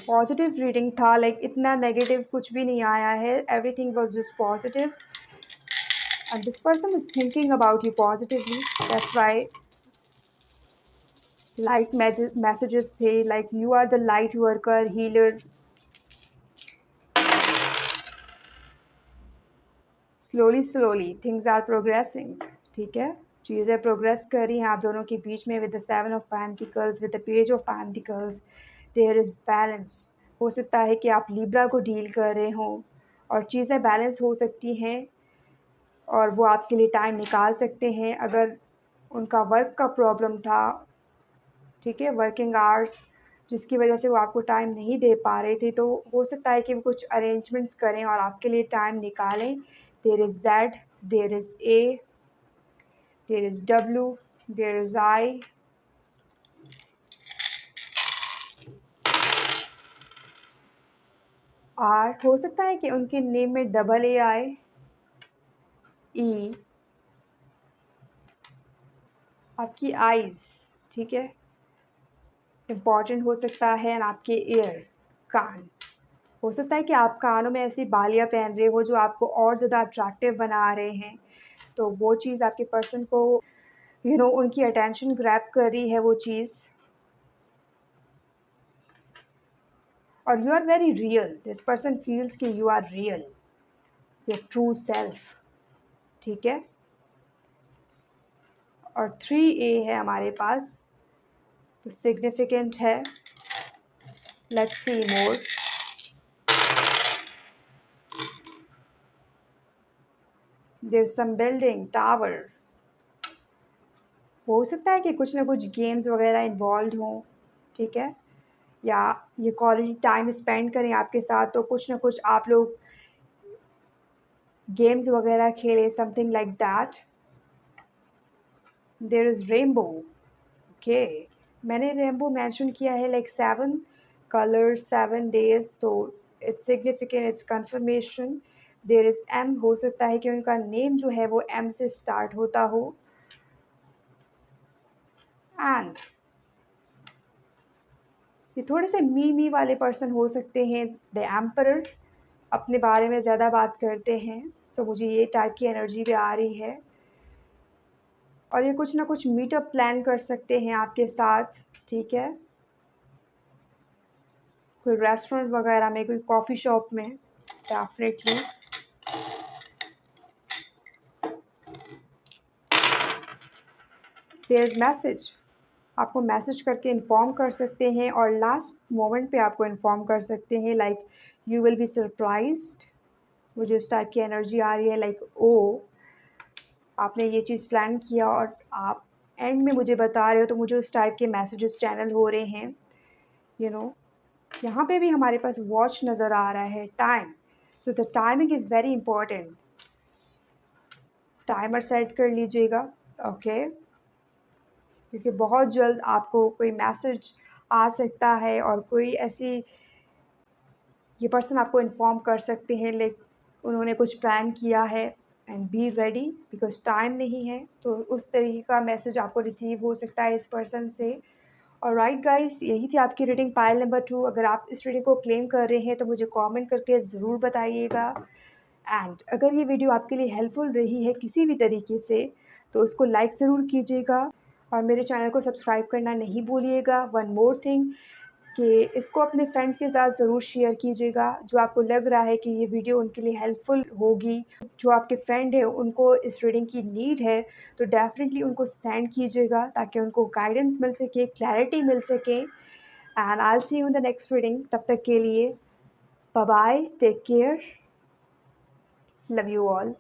Positive reading था, लाइक इतना नेगेटिव कुछ भी नहीं आया है, everything was just positive and this person is thinking about you positively, that's why light messages थे, like you are the light worker, healer. Slowly things are progressing, ठीक है? चीज़ें प्रोग्रेस कर रही हैं आप दोनों के बीच में। With the 7 of pentacles, with the page of pentacles, there is balance. हो सकता है कि आप लिब्रा को डील कर रहे हों और चीज़ें बैलेंस हो सकती हैं और वो आपके लिए टाइम निकाल सकते हैं। अगर उनका वर्क का प्रॉब्लम था, ठीक है, वर्किंग आवर्स, जिसकी वजह से वो आपको टाइम नहीं दे पा रहे थे। तो हो सकता है कि वो कुछ अरेंजमेंट्स करें और आपके लिए टाइम निकालें। There is Z, there is A, there is W, there is I, R. हो सकता है कि उनके नेम में डबल ए आए, ई, आपकी आइज़, ठीक है, इम्पॉर्टेंट हो सकता है, एंड आपके ईयर, कान। हो सकता है कि आप कानों में ऐसी बालियाँ पहन रहे हो जो आपको और ज़्यादा अट्रैक्टिव बना रहे हैं। तो वो चीज़ आपके पर्सन को उनकी अटेंशन ग्रैब कर रही है वो चीज़। और you are very real, this person feels कि you are real, your true self, ठीक है। और 3A है हमारे पास, तो सिग्निफिकेंट है। Let's see more. There is some building, tower. हो सकता है कि कुछ ना कुछ गेम्स वगैरह इन्वॉल्व हों, ठीक है, या ये क्वालिटी टाइम स्पेंड करें आपके साथ, तो कुछ ना कुछ आप लोग गेम्स वगैरह खेलें, something like that. There is rainbow, okay. मैंने रेनबो मेंशन किया है लाइक 7 कलर्स, 7 डेज़, तो it's significant, it's confirmation. There is M, हो सकता है कि उनका नेम जो है वो एम से स्टार्ट होता हो। एंड ये थोड़े से मी वाले पर्सन हो सकते हैं, द एम्परर, अपने बारे में ज़्यादा बात करते हैं, तो मुझे ये टाइप की एनर्जी भी आ रही है। और ये कुछ ना कुछ मीटअप प्लान कर सकते हैं आपके साथ, ठीक है, कोई रेस्टोरेंट वगैरह में, कोई कॉफ़ी शॉप में, डेफिनेटली। देयर इज़ मैसेज, आपको मैसेज करके इन्फॉर्म कर सकते हैं, और लास्ट मोमेंट पे आपको इन्फॉर्म कर सकते हैं, like you will be surprised. मुझे उस टाइप की एनर्जी आ रही है, लाइक ओ, आपने ये चीज़ प्लान किया और आप एंड में मुझे बता रहे हो, तो मुझे उस टाइप के मैसेजेस चैनल हो रहे हैं, यू नो। यहाँ पे भी हमारे पास वॉच नज़र आ रहा है, time. So the timing is very important. Timer set कर लीजिएगा, ओके, क्योंकि बहुत जल्द आपको कोई मैसेज आ सकता है, और कोई ऐसी, ये पर्सन आपको इन्फॉर्म कर सकते हैं लाइक उन्होंने कुछ प्लान किया है, and be ready because time नहीं है। तो उस तरीके का मैसेज आपको रिसीव हो सकता है इस पर्सन से। और राइट गाइस, यही थी आपकी रीडिंग पाइल नंबर 2। अगर आप इस रीडिंग को क्लेम कर रहे हैं तो मुझे कमेंट करके ज़रूर बताइएगा। एंड अगर ये वीडियो आपके लिए हेल्पफुल रही है किसी भी तरीके से, तो उसको लाइक ज़रूर कीजिएगा, और मेरे चैनल को सब्सक्राइब करना नहीं भूलिएगा। वन मोर थिंग, कि इसको अपने फ्रेंड्स के साथ ज़रूर शेयर कीजिएगा, जो आपको लग रहा है कि ये वीडियो उनके लिए हेल्पफुल होगी। जो आपके फ्रेंड है उनको इस रीडिंग की नीड है, तो डेफ़िनेटली उनको सेंड कीजिएगा, ताकि उनको गाइडेंस मिल सके, क्लैरिटी मिल सके। And I will see you in the next reading. तब तक के लिए bye bye, take care, love you all.